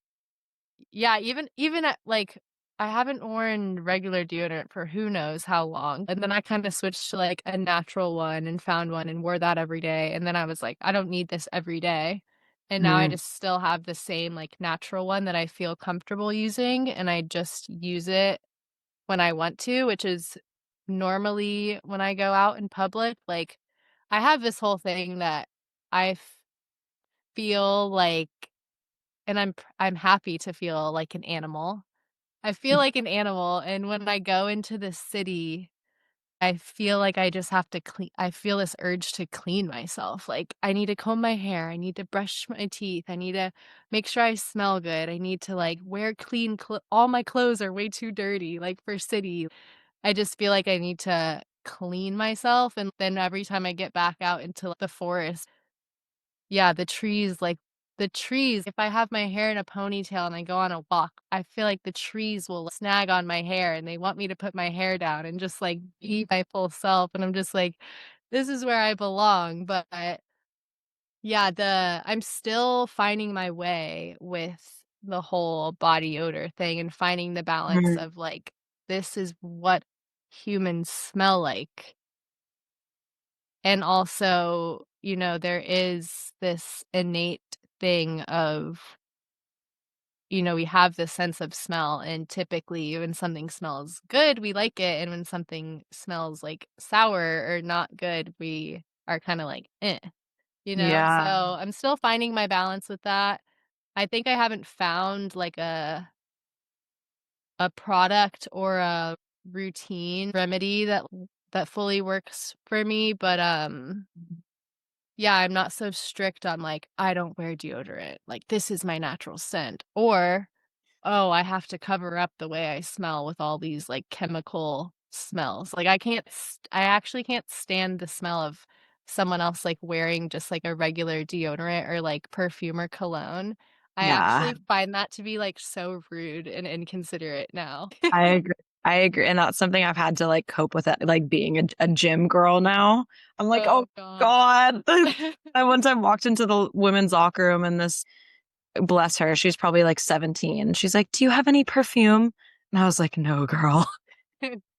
yeah, even at, like, I haven't worn regular deodorant for who knows how long, and then I kinda switched to, like, a natural one and found one and wore that every day, and then I was like, "I don't need this every day." And now I Mm, just still have the same, like, natural one that I feel comfortable using, and I just use it when I want to, which is normally when I go out in public. Like, I have this whole thing that I feel like and I'm happy to feel like an animal. I feel like an animal, and when I go into the city, I feel like I just have to clean I feel this urge to clean myself, like, I need to comb my hair, I need to brush my teeth, I need to make sure I smell good, I need to, like, wear clean clo all my clothes are way too dirty, like, for city. I just feel like I need to clean myself, and then every time I get back out into the forest, yeah, the trees, if I have my hair in a ponytail and I go on a walk, I feel like the trees will snag on my hair and they want me to put my hair down and just, like, be my full self, and I'm just like, "This is where I belong," but yeah, I'm still finding my way with the whole body odor thing and finding the balance mm, of, like, this is what humans smell like. And also, there is this innate thing of, we have this sense of smell, and typically when something smells good, we like it, and when something smells like sour or not good, we are kind of like, eh, So yeah. I'm still finding my balance with that. I think I haven't found like a product or a routine remedy that fully works for me, but yeah, I'm not so strict on, like, I don't wear deodorant, like, this is my natural scent, or, oh, I have to cover up the way I smell with all these, like, chemical smells, like, I actually can't stand the smell of someone else, like, wearing just, like, a regular deodorant or, like, perfume or cologne. I Yeah. actually find that to be, like, so rude and inconsiderate now. I agree. I agree. And that's something I've had to like cope with it, like being a gym girl now. I'm like, oh Oh god. God. I one time walked into the women's locker room and this, bless her, she's probably like 17. She's like, do you have any perfume? And I was like, no, girl.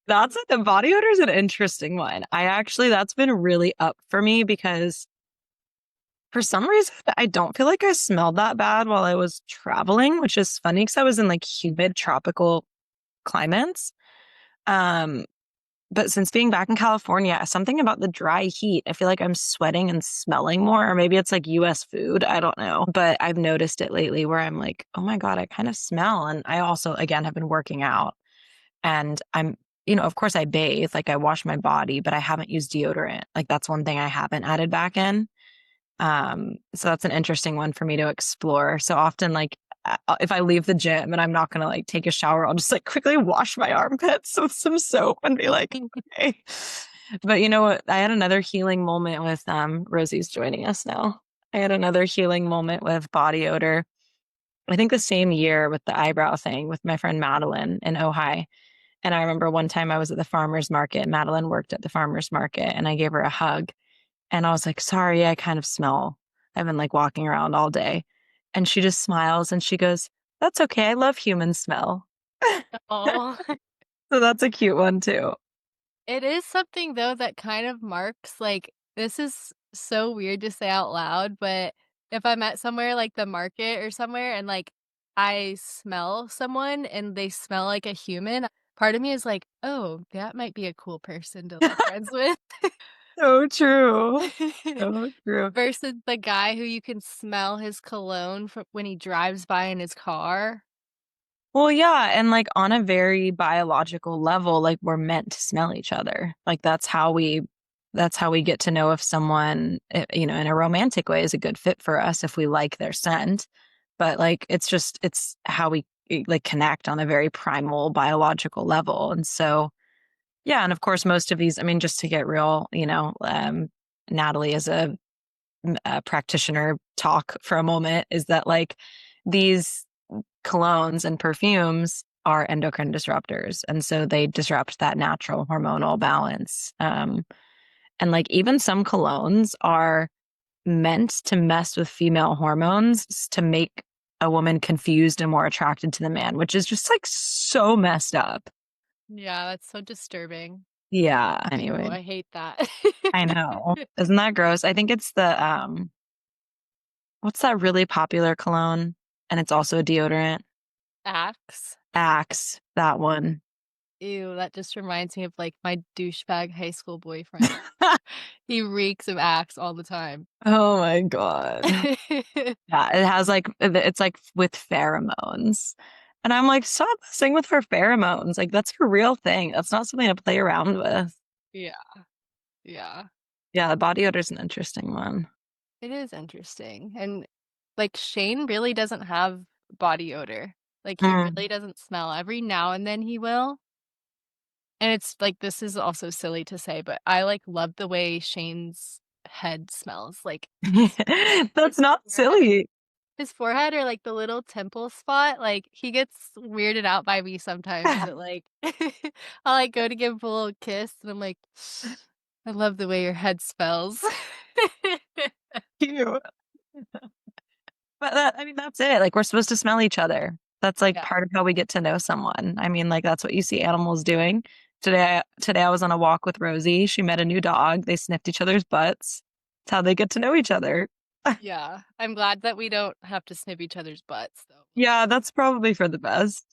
That's the body odor is an interesting one. That's been really up for me because for some reason, I don't feel like I smelled that bad while I was traveling, which is funny because I was in like humid tropical climates. Um, but since being back in California, something about the dry heat, I feel like I'm sweating and smelling more, or maybe it's like US food. I don't know. But I've noticed it lately where I'm like, oh my God, I kind of smell. And I also, again, have been working out and of course I bathe, like I wash my body, but I haven't used deodorant. Like that's one thing I haven't added back in. So that's an interesting one for me to explore. So often, like, if I leave the gym and I'm not going to like take a shower, I'll just like quickly wash my armpits with some soap and be like, okay. But you know what? I had another healing moment with, Rosie's joining us now. I had another healing moment with body odor. I think the same year with the eyebrow thing with my friend Madeline in Ojai. And I remember one time I was at the farmer's market. Madeline worked at the farmer's market and I gave her a hug. And I was like, sorry, I kind of smell. I've been like walking around all day. And she just smiles and she goes, that's okay. I love human smell. Oh. So that's a cute one too. It is something though that kind of marks like this is so weird to say out loud, but if I'm at somewhere like the market or somewhere and like I smell someone and they smell like a human, part of me is like, "Oh, that might be a cool person to be friends with." So true. So true. Versus the guy who you can smell his cologne from when he drives by in his car. Well, yeah, and like on a very biological level, like we're meant to smell each other. Like that's how we get to know if someone, in a romantic way is a good fit for us if we like their scent. But like it's how we like connect on a very primal biological level. And so, yeah, and of course most of these, I mean, just to get real, Natalie is a practitioner talk for a moment is that like these colognes and perfumes are endocrine disruptors. And so they disrupt that natural hormonal balance. And like even some colognes are meant to mess with female hormones to make a woman confused and more attracted to the man, which is just like so messed up. Yeah, that's so disturbing. Yeah. Ew, Anyway, I hate that. I know. Isn't that gross? I think it's the what's that really popular cologne? And it's also a deodorant. Axe. Axe, that one. Ew, that just reminds me of, like, my douchebag high school boyfriend. He reeks of Axe all the time. Oh my God. Yeah, it has like it's like with pheromones. And I'm like, stop messing with her pheromones. Like that's a real thing. That's not something to play around with. Yeah, yeah. Yeah, the body odor is an interesting one. It is interesting, and, like, Shane really doesn't have body odor. Like, he Mm. really doesn't smell. Every now and then he will, and it's like, this is also silly to say, but I, like, love the way Shane's head smells, like, That's not silly. his forehead or, like, the little temple spot, like, he gets weirded out by me sometimes that, like I'll, like, go to give him a little kiss, and I'm like, "I love the way your head smells." Cute. But I mean, that's it. Like we're supposed to smell each other. That's like Yeah. part of how we get to know someone. I mean, like that's what you see animals doing. Today I was on a walk with Rosie. She met a new dog. They sniffed each other's butts. It's how they get to know each other. Yeah. I'm glad that we don't have to sniff each other's butts, though. Yeah, that's probably for the best.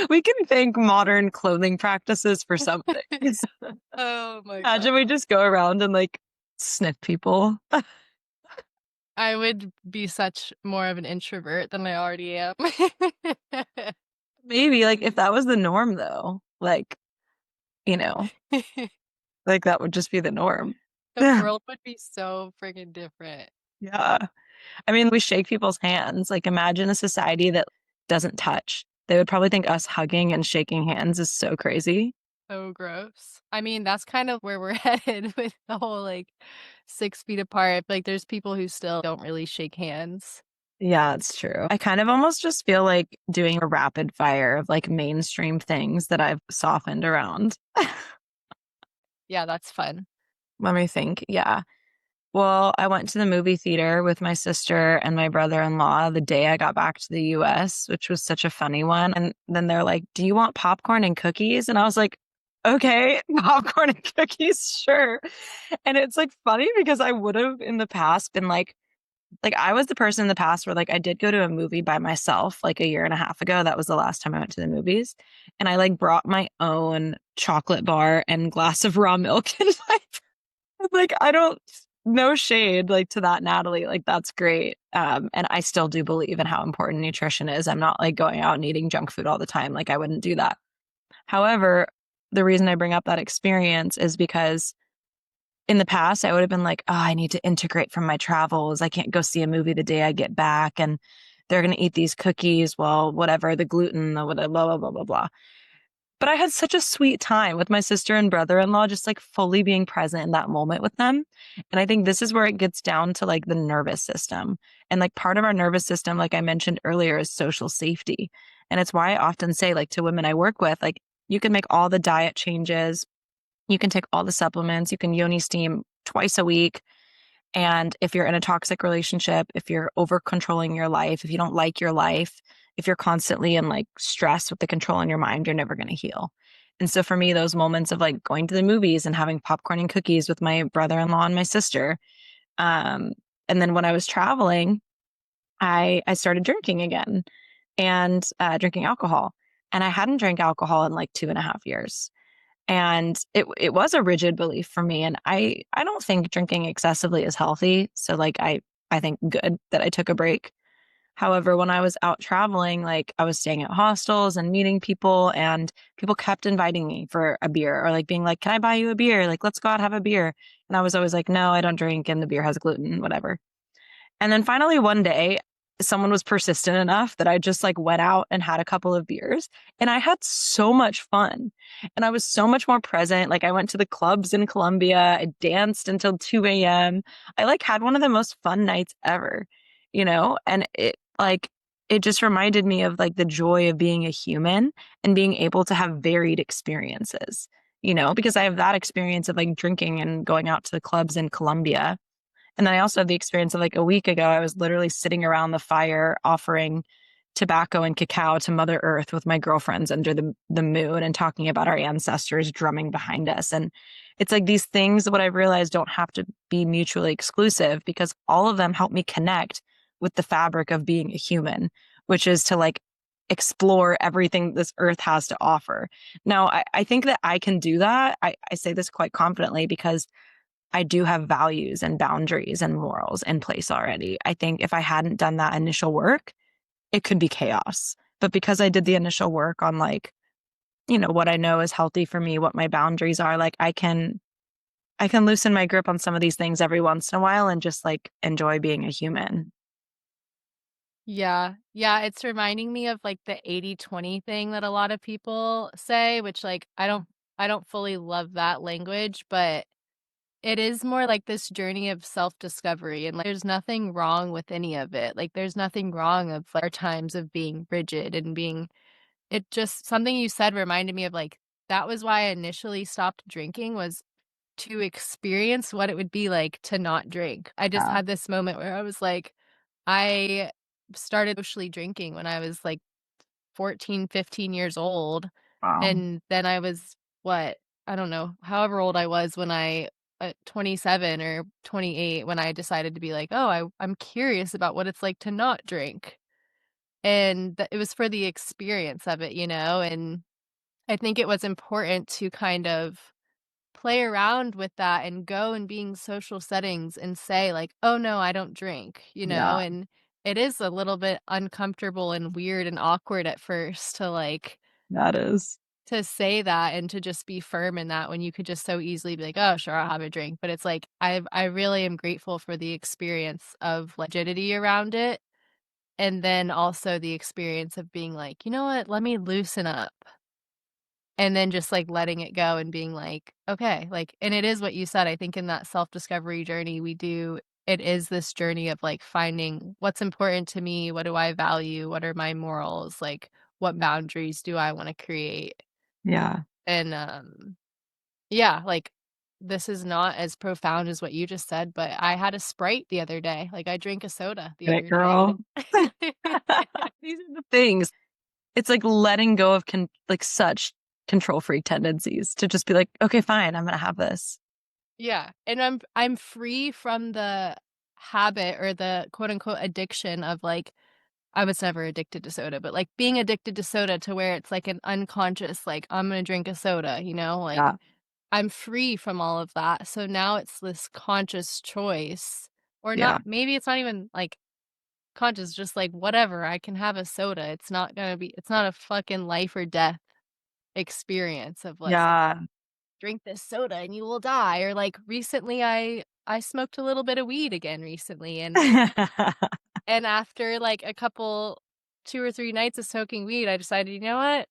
We can thank modern clothing practices for something. Oh my god. Imagine we just go around and like sniff people. I would be such more of an introvert than I already am. Maybe like if that was the norm though, like, you know, like that would just be the norm. The world would be so friggin' different. Yeah. I mean, we shake people's hands. Like imagine a society that doesn't touch. They would probably think us hugging and shaking hands is so crazy. So gross. I mean, that's kind of where we're headed with the whole, like, 6 feet apart. Like, there's people who still don't really shake hands. Yeah, it's true. I kind of almost just feel like doing a rapid fire of like mainstream things that I've softened around. Yeah, that's fun. Let me think. Yeah. Well, I went to the movie theater with my sister and my brother-in-law the day I got back to the US, which was such a funny one. And then they're like, "Do you want popcorn and cookies?" And I was like, "Okay, popcorn and cookies, sure." And it's like funny because I would have in the past been like I was the person in the past where like I did go to a movie by myself like a year and a half ago. That was the last time I went to the movies. And I like brought my own chocolate bar and glass of raw milk in my like I don't no shade like to that Natalie, like that's great. And I still do believe in how important nutrition is. I'm not like going out and eating junk food all the time. Like I wouldn't do that. However, the reason I bring up that experience is because in the past I would have been like, oh, I need to integrate from my travels. I can't go see a movie the day I get back and they're going to eat these cookies. Well, whatever, the gluten, the whatever, blah, blah, blah, blah, blah. But I had such a sweet time with my sister and brother-in-law, just like fully being present in that moment with them. And I think this is where it gets down to like the nervous system. And like part of our nervous system, like I mentioned earlier, is social safety. And it's why I often say, like to women I work with, like you can make all the diet changes, you can take all the supplements, you can yoni steam twice a week. And if you're in a toxic relationship, if you're over controlling your life, if you don't like your life, if you're constantly in like stress with the control in your mind, you're never going to heal. And so for me, those moments of like going to the movies and having popcorn and cookies with my brother-in-law and my sister, um, and then when I was traveling, I started drinking again and drinking alcohol. And I hadn't drank alcohol in like 2.5 years. And it was a rigid belief for me. And I don't think drinking excessively is healthy. So like I think good that I took a break. However, when I was out traveling, like I was staying at hostels and meeting people, and people kept inviting me for a beer or like being like, "Can I buy you a beer? Like, let's go out have a beer." And I was always like, "No, I don't drink, and the beer has gluten, whatever." And then finally one day, someone was persistent enough that I just like went out and had a couple of beers, and I had so much fun. And I was so much more present. Like I went to the clubs in Colombia, I danced until 2 a.m. I like had one of the most fun nights ever, you know? And it just reminded me of like the joy of being a human and being able to have varied experiences, you know, because I have that experience of like drinking and going out to the clubs in Colombia, and then I also had the experience of like a week ago, I was literally sitting around the fire offering tobacco and cacao to Mother Earth with my girlfriends under the moon and talking about our ancestors drumming behind us. And it's like these things, what I've realized, don't have to be mutually exclusive because all of them help me connect with the fabric of being a human, which is to like explore everything this earth has to offer. Now, I think that I can do that. I say this quite confidently because I do have values and boundaries and morals in place already. I think if I hadn't done that initial work, it could be chaos. But because I did the initial work on like, you know, what I know is healthy for me, what my boundaries are, like I can loosen my grip on some of these things every once in a while and just like enjoy being a human. Yeah. Yeah, it's reminding me of, like, the 80/20 thing that a lot of people say, which, like, I don't fully love that language, but it is more like this journey of self-discovery, and, like, there's nothing wrong with any of it. Like, there's nothing wrong of, like, our times of being rigid and being it just something you said reminded me of, like, that was why I initially stopped drinking was to experience what it would be like to not drink. I just Yeah. had this moment where I was like I started socially drinking when I was, like, 14, 15 years old, Wow. and then I was, what, I don't know, however old I was when 27 or 28 when I decided to be like, "Oh, I'm curious about what it's like to not drink." And it was for the experience of it, and I think it was important to kind of play around with that and go and be in social settings and say like, "Oh, no, I don't drink," Yeah, and it is a little bit uncomfortable and weird and awkward at first to, like, that is. to say that and to just be firm in that when you could just so easily be like, "Oh, sure, I'll have a drink," but it's like, I really am grateful for the experience of rigidity around it, and then also the experience of being like, "You know what? Let me loosen up." And then just, like, letting it go and being like, "Okay," like and it is what you said, I think in that self-discovery journey it is this journey of, like, finding what's important to me, what do I value, what are my morals, like, what boundaries do I wanna create? Yeah. And, yeah, like, this is not as profound as what you just said, but I had a Sprite the other day, like, I drank a soda the Get it, other day. girl. These are the things. It's like letting go of like such control freak tendencies to just be like, okay, fine, I'm gonna have this. Yeah, and I'm free from the habit or the quote unquote addiction of like I was never addicted to soda, but like being addicted to soda to where it's like an unconscious like I'm gonna drink a soda, like Yeah, I'm free from all of that. So now it's this conscious choice or yeah. not maybe it's not even like conscious, just like whatever, I can have a soda. It's not a fucking life or death experience of like Yeah. drink this soda and you will die, or like recently I smoked a little bit of weed again recently, and after like a couple 2 or 3 nights of smoking weed, I decided, "You know what?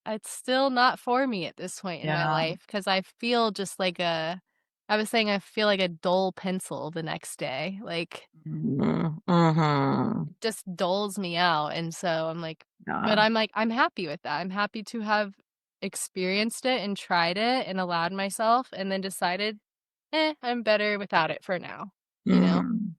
It's still not for me at this point in my Yeah. life because I feel just like a I was saying I feel like a dull pencil the next day, like, Mhm. just dulls me out, and so I'm like but Yeah. I'm like, I'm happy with that. I'm happy to have experienced it and tried it and allowed myself and then decided, I'm better without it for now," you know? Mm.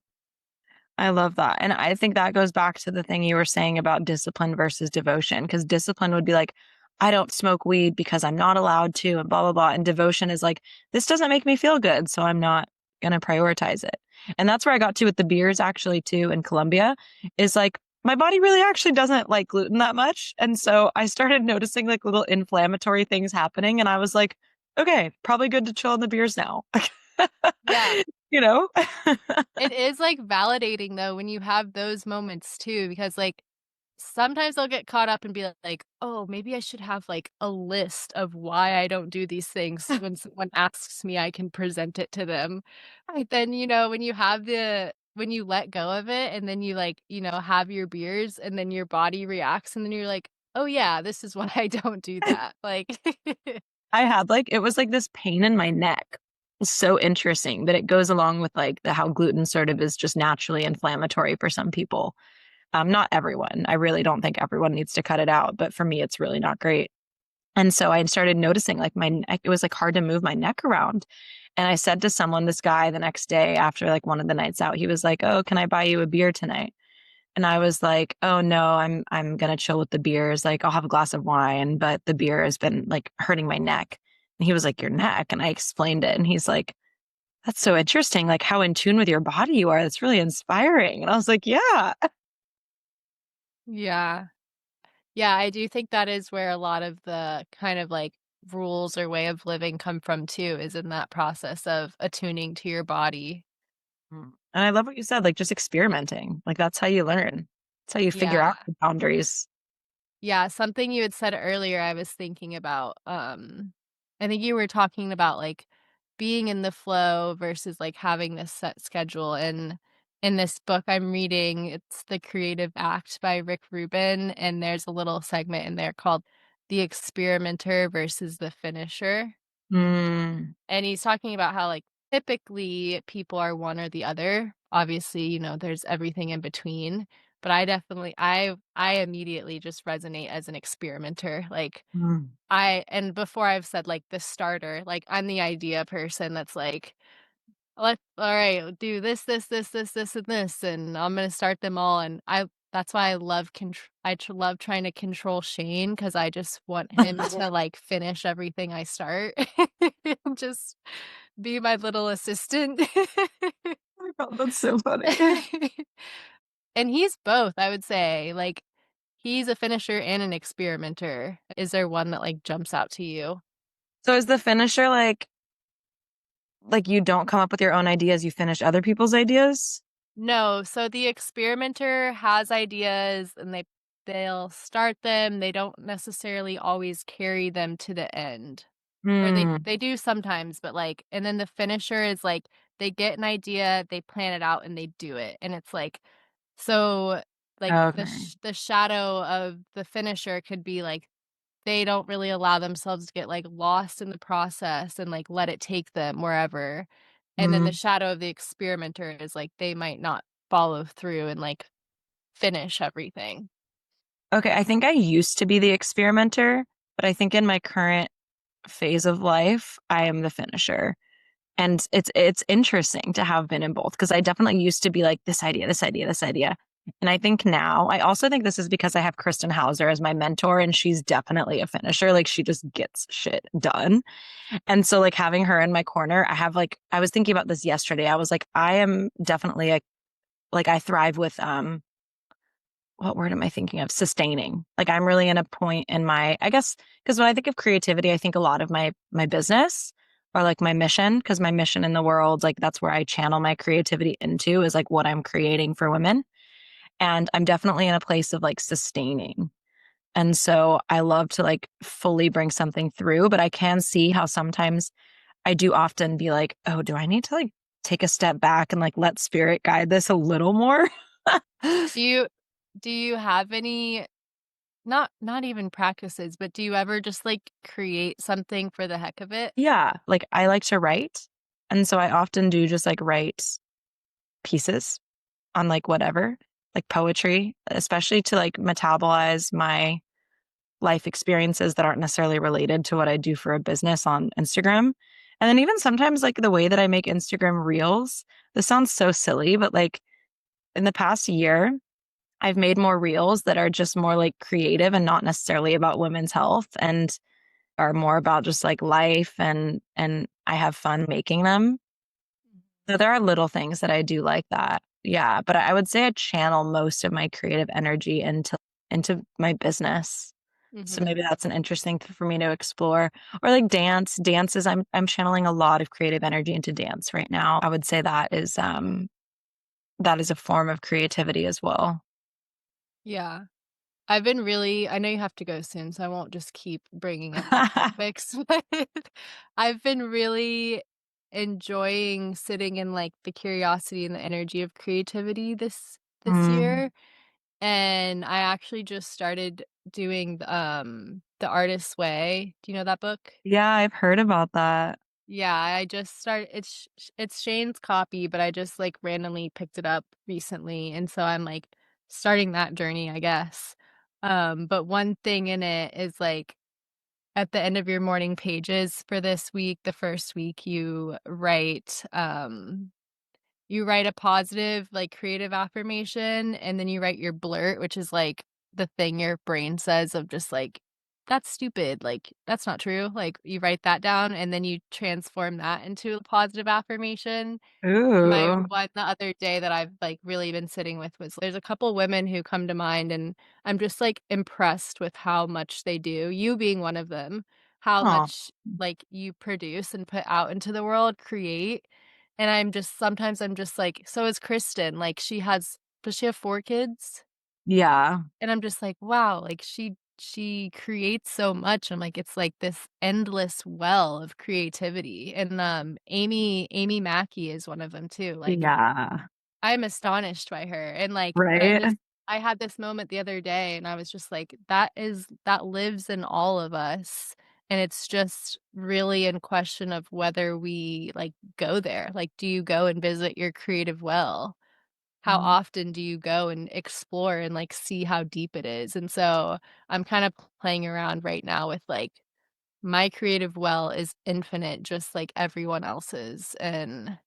I love that. And I think that goes back to the thing you were saying about discipline versus devotion, because discipline would be like, I don't smoke weed because I'm not allowed to, and blah, blah, blah. And devotion is like, this doesn't make me feel good, so I'm not going to prioritize it. And that's where I got to with the beers actually too in Colombia, is like, my body really actually doesn't like gluten that much. And so I started noticing like little inflammatory things happening. And I was like, okay, probably good to chill on the beers now. Yeah. You know? It is like validating though when you have those moments too, because like sometimes I'll get caught up and be like, oh, maybe I should have like a list of why I don't do these things. So when someone asks me, I can present it to them. But then, when you have when you let go of it and then you like, have your beers and then your body reacts and then you're like, oh yeah, this is why I don't do that. Like, I had like, it was like this pain in my neck. It's so interesting that it goes along with like the how gluten sort of is just naturally inflammatory for some people. Not everyone. I really don't think everyone needs to cut it out, but for me, it's really not great. And so I started noticing like my neck, it was like hard to move my neck around. And I said to someone, this guy the next day after like one of the nights out, he was like, "Oh, can I buy you a beer tonight?" And I was like, "Oh no, I'm gonna chill with the beers. Like I'll have a glass of wine, but the beer has been like hurting my neck." And he was like, "Your neck?" And I explained it. And he's like, "That's so interesting, like how in tune with your body you are. That's really inspiring." And I was like, "Yeah." yeah. Yeah, I do think that is where a lot of the kind of like rules or way of living come from too, is in that process of attuning to your body. And I love what you said, like just experimenting. Like that's how you learn. That's how you figure out Yeah. the boundaries. Yeah, something you had said earlier I was thinking about, I think you were talking about, like, being in the flow versus, like, having this set schedule, and in this book I'm reading, it's The Creative Act by Rick Rubin, and there's a little segment in there called The Experimenter versus the Finisher. Mm, And he's talking about how, like, typically people are one or the other. Obviously, there's everything in between, but I immediately just resonate as an experimenter. Like, mm, and before I've said like the starter, like I'm the idea person that's like, let's all right, do this, and this, and I'm gonna start them all. And that's why I love love trying to control Shane because I just want him to like finish everything I start. Just be my little assistant. my God, that's so funny. And he's both, I would say. Like, he's a finisher and an experimenter. Is there one that like jumps out to you? So is the finisher like you don't come up with your own ideas, you finish other people's ideas? No, so the experimenter has ideas and they'll start them. They don't necessarily always carry them to the end. Or Hmm. they do sometimes, but like, and then the finisher is like they get an idea, they plan it out and they do it. And it's like, so like Okay. the shadow of the finisher could be like they don't really allow themselves to get like lost in the process and like let it take them wherever. And then the Mm. shadow of the experimenter is like they might not follow through and like finish everything. Okay, I think I used to be the experimenter, but I think in my current phase of life, I am the finisher. And it's interesting to have been in both because I definitely used to be like this idea, this idea, this idea. And I think now, I also think this is because I have Kristen Hauser as my mentor and she's definitely a finisher. Like she just gets shit done. And so like having her in my corner, I have like I was thinking about this yesterday. I was like, I am definitely a like I thrive with what word am I thinking of? Sustaining. Like I'm really in a point in my, I guess, because when I think of creativity, I think a lot of my business or like my mission, because my mission in the world, like that's where I channel my creativity into is like what I'm creating for women. And I'm definitely in a place of like sustaining. And so I love to like fully bring something through, but I can see how sometimes I do often be like, oh, do I need to like take a step back and like let spirit guide this a little more? Do you do you have any not even practices, but do you ever just like create something for the heck of it? Yeah, like I like to write. And so I often do just like write pieces on like whatever, like poetry, especially to like metabolize my life experiences that aren't necessarily related to what I do for a business on Instagram. And then even sometimes like the way that I make Instagram reels, this sounds so silly, but like in the past year, I've made more reels that are just more like creative and not necessarily about women's health and are more about just like life and I have fun making them. So there are little things that I do like that. Yeah, but I would say I channel most of my creative energy into my business. So Mm-hmm. maybe that's an interesting thing for me to explore. Or like dance. Dance is I'm channeling a lot of creative energy into dance right now. I would say that is a form of creativity as well. Yeah. I know you have to go soon, so I won't just keep bringing up the topics, but I've been really enjoying sitting in, like, the curiosity and the energy of creativity this Mm. year, and I actually just started doing, The Artist's Way. Do you know that book? Yeah, I've heard about that. Yeah, I just started it's Shane's copy, but I just, like, randomly picked it up recently, and so I'm, like, starting that journey, I guess. But one thing in it is, like, at the end of your morning pages for this week, the first week, you write a positive, like, creative affirmation, and then you write your blurt, which is, like, the thing your brain says of just, like, "That's stupid," like, "That's not true." Like, you write that down, and then you transform that into a positive affirmation. My Ooh. one the other day that I've, like, really been sitting with was there's a couple women who come to mind, and I'm just, like, impressed with how much they do, you being one of them, how Oh, much, like, you produce and put out into the world, create, and I'm just like so is Kristen, like, does she have 4 kids? yeah. And I'm just like, "Wow," like, she creates so much, I'm like, it's like this endless well of creativity, and, Amy Mackey is one of them too, like, Yeah. I'm astonished by her, and, like, Right? I had this moment the other day, and I was just like, that lives in all of us, and it's just really in question of whether we, like, go there, like, do you go and visit your creative well? How Mm. often do you go and explore and, like, see how deep it is? And so, I'm kinda playing around right now with, like, my creative well is infinite just like everyone else's, and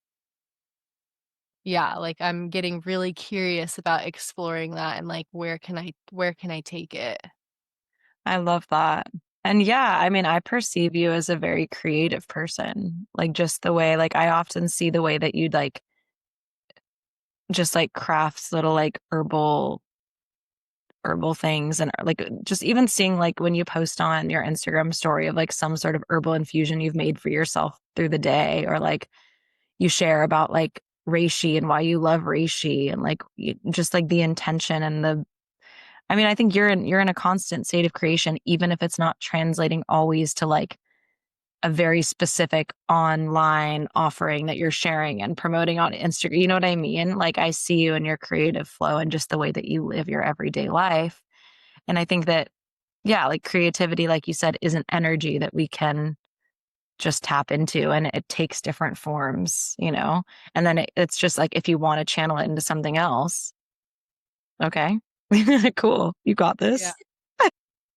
yeah, like, I'm getting really curious about exploring that and, like, where can I take it? I love that. And yeah, I mean, I perceive you as a very creative person. Like just the way like I often see the way that you like just like crafts little like herbal things and like just even seeing like when you post on your Instagram story of like some sort of herbal infusion you've made for yourself through the day or like you share about like reishi and why you love reishi and like just like the intention and the I mean I think you're in a constant state of creation even if it's not translating always to like a very specific online offering that you're sharing and promoting on Instagram. You know what I mean? Like I see you in your creative flow and just the way that you live your everyday life. And I think that, yeah, like creativity, like you said, is an energy that we can just tap into and it takes different forms, you know? And then it's just like if you want to channel it into something else, okay, cool. You got Yeah. this.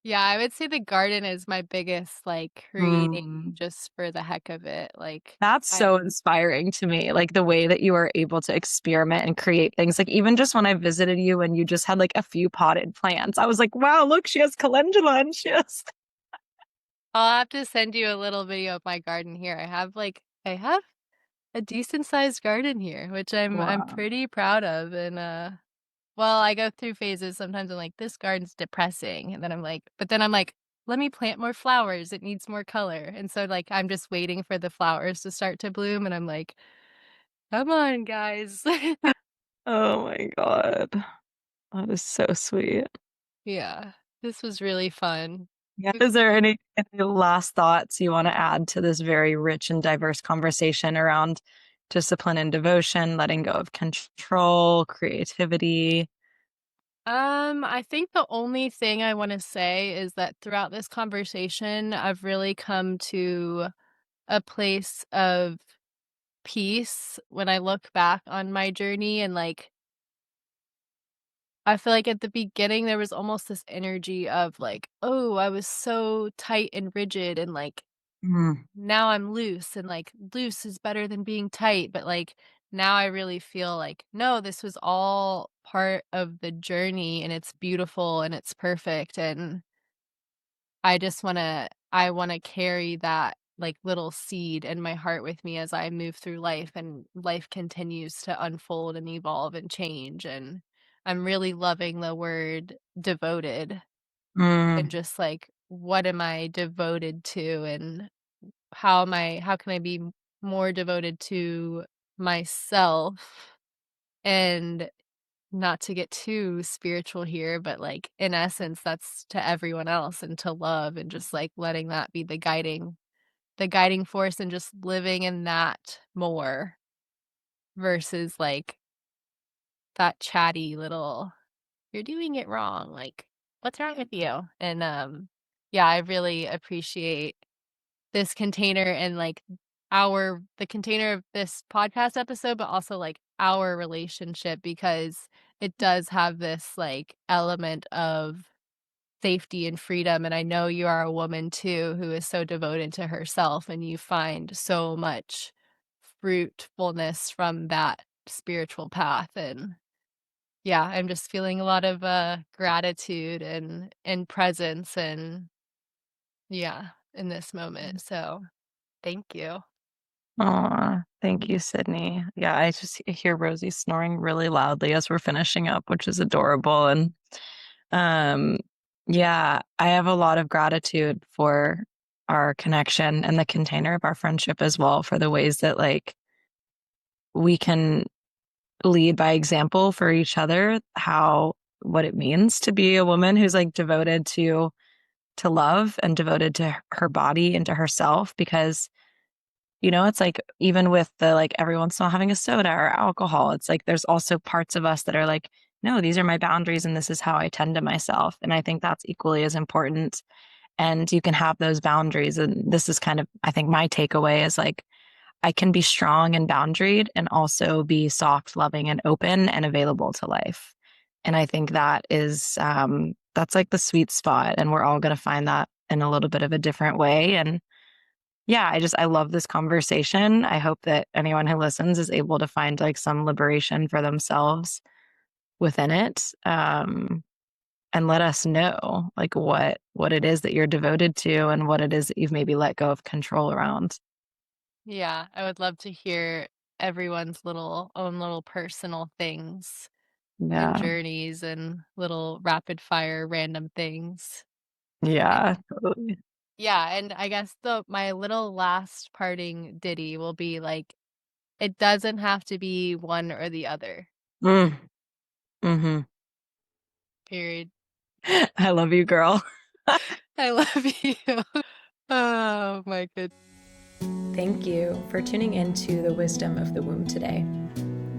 Yeah, I would say the garden is my biggest, like, creating Mm. just for the heck of it, like, That's I so inspiring to me, like, the way that you are able to experiment and create things, like, even just when I visited you and you just had, like, a few potted plants, I was like, "Wow, look, she has calendula and she has" I'll have to send you a little video of my garden here. I have a decent sized garden here, which I'm Wow. pretty proud of, and, well, I go through phases, sometimes I'm like, "This garden's depressing," and then I'm like, "Let me plant more flowers, it needs more color," and so, like, I'm just waiting for the flowers to start to bloom, and I'm like, "Come on, guys." Oh my god. That is so sweet. Yeah, this was really fun. Yeah. Is there any last thoughts you wanna add to this very rich and diverse conversation around discipline and devotion, letting go of control, creativity? I think the only thing I wanna say is that throughout this conversation, I've really come to a place of peace when I look back on my journey and, like, I feel like at the beginning, there was almost this energy of, like, "Oh, I was so tight and rigid, and, like, Mm. now I'm loose, and, like, loose is better than being tight," but, like, now I really feel like, no, this was all part of the journey and it's beautiful and it's perfect. And I want to carry that like little seed in my heart with me as I move through life and life continues to unfold and evolve and change. And I'm really loving the word devoted and Mm, just like, what am I devoted to? And how can I be more devoted to myself and not to get too spiritual here, but, like, in essence, that's to everyone else and to love and just, like, letting that be the guiding force and just living in that more versus, like, that chatty little, "You're doing it wrong," like, "What's wrong with you?" And, yeah, I really appreciate this container and, like, the container of this podcast episode, but also, like, our relationship because it does have this, like, element of safety and freedom, and I know you are a woman too who is so devoted to herself, and you find so much fruitfulness from that spiritual path, and yeah, I'm just feeling a lot of, gratitude and presence and yeah, in this moment, so thank you. aw, thank you, Sydney. Yeah, I just hear Rosie snoring really loudly as we're finishing up, which is adorable. And um, yeah, I have a lot of gratitude for our connection and the container of our friendship as well, for the ways that like we can lead by example for each other, how what it means to be a woman who's like devoted to love and devoted to her body and to herself. Because it's like even with the like every once in a while having a soda or alcohol, it's like there's also parts of us that are like, no, these are my boundaries and this is how I tend to myself. And I think that's equally as important. And you can have those boundaries. And this is kind of, I think my takeaway is like, I can be strong and boundaried and also be soft, loving, and open and available to life. And I think that's like the sweet spot. And we're all going to find that in a little bit of a different way. And yeah, I love this conversation. I hope that anyone who listens is able to find like some liberation for themselves within it. And let us know like what it is that you're devoted to and what it is that you've maybe let go of control around. Yeah, I would love to hear everyone's little personal things and Yeah. journeys and little rapid fire random things. Yeah. And Totally. yeah, and I guess the my little last parting ditty will be like, it doesn't have to be one or the other. Mm, hmm. Period. I love you, girl. I love you. Oh my goodness. Thank you for tuning into the wisdom of the womb today.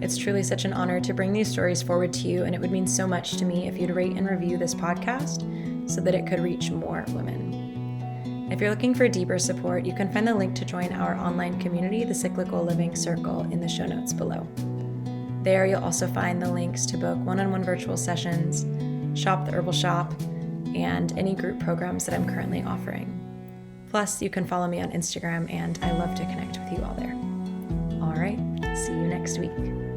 It's truly such an honor to bring these stories forward to you, and it would mean so much to me if you'd rate and review this podcast so that it could reach more women. If you're looking for deeper support, you can find the link to join our online community, the Cyclical Living Circle, in the show notes below. There, you'll also find the links to book one-on-one virtual sessions, shop the herbal shop, and any group programs that I'm currently offering. Plus, you can follow me on Instagram, and I love to connect with you all there. All right, see you next week.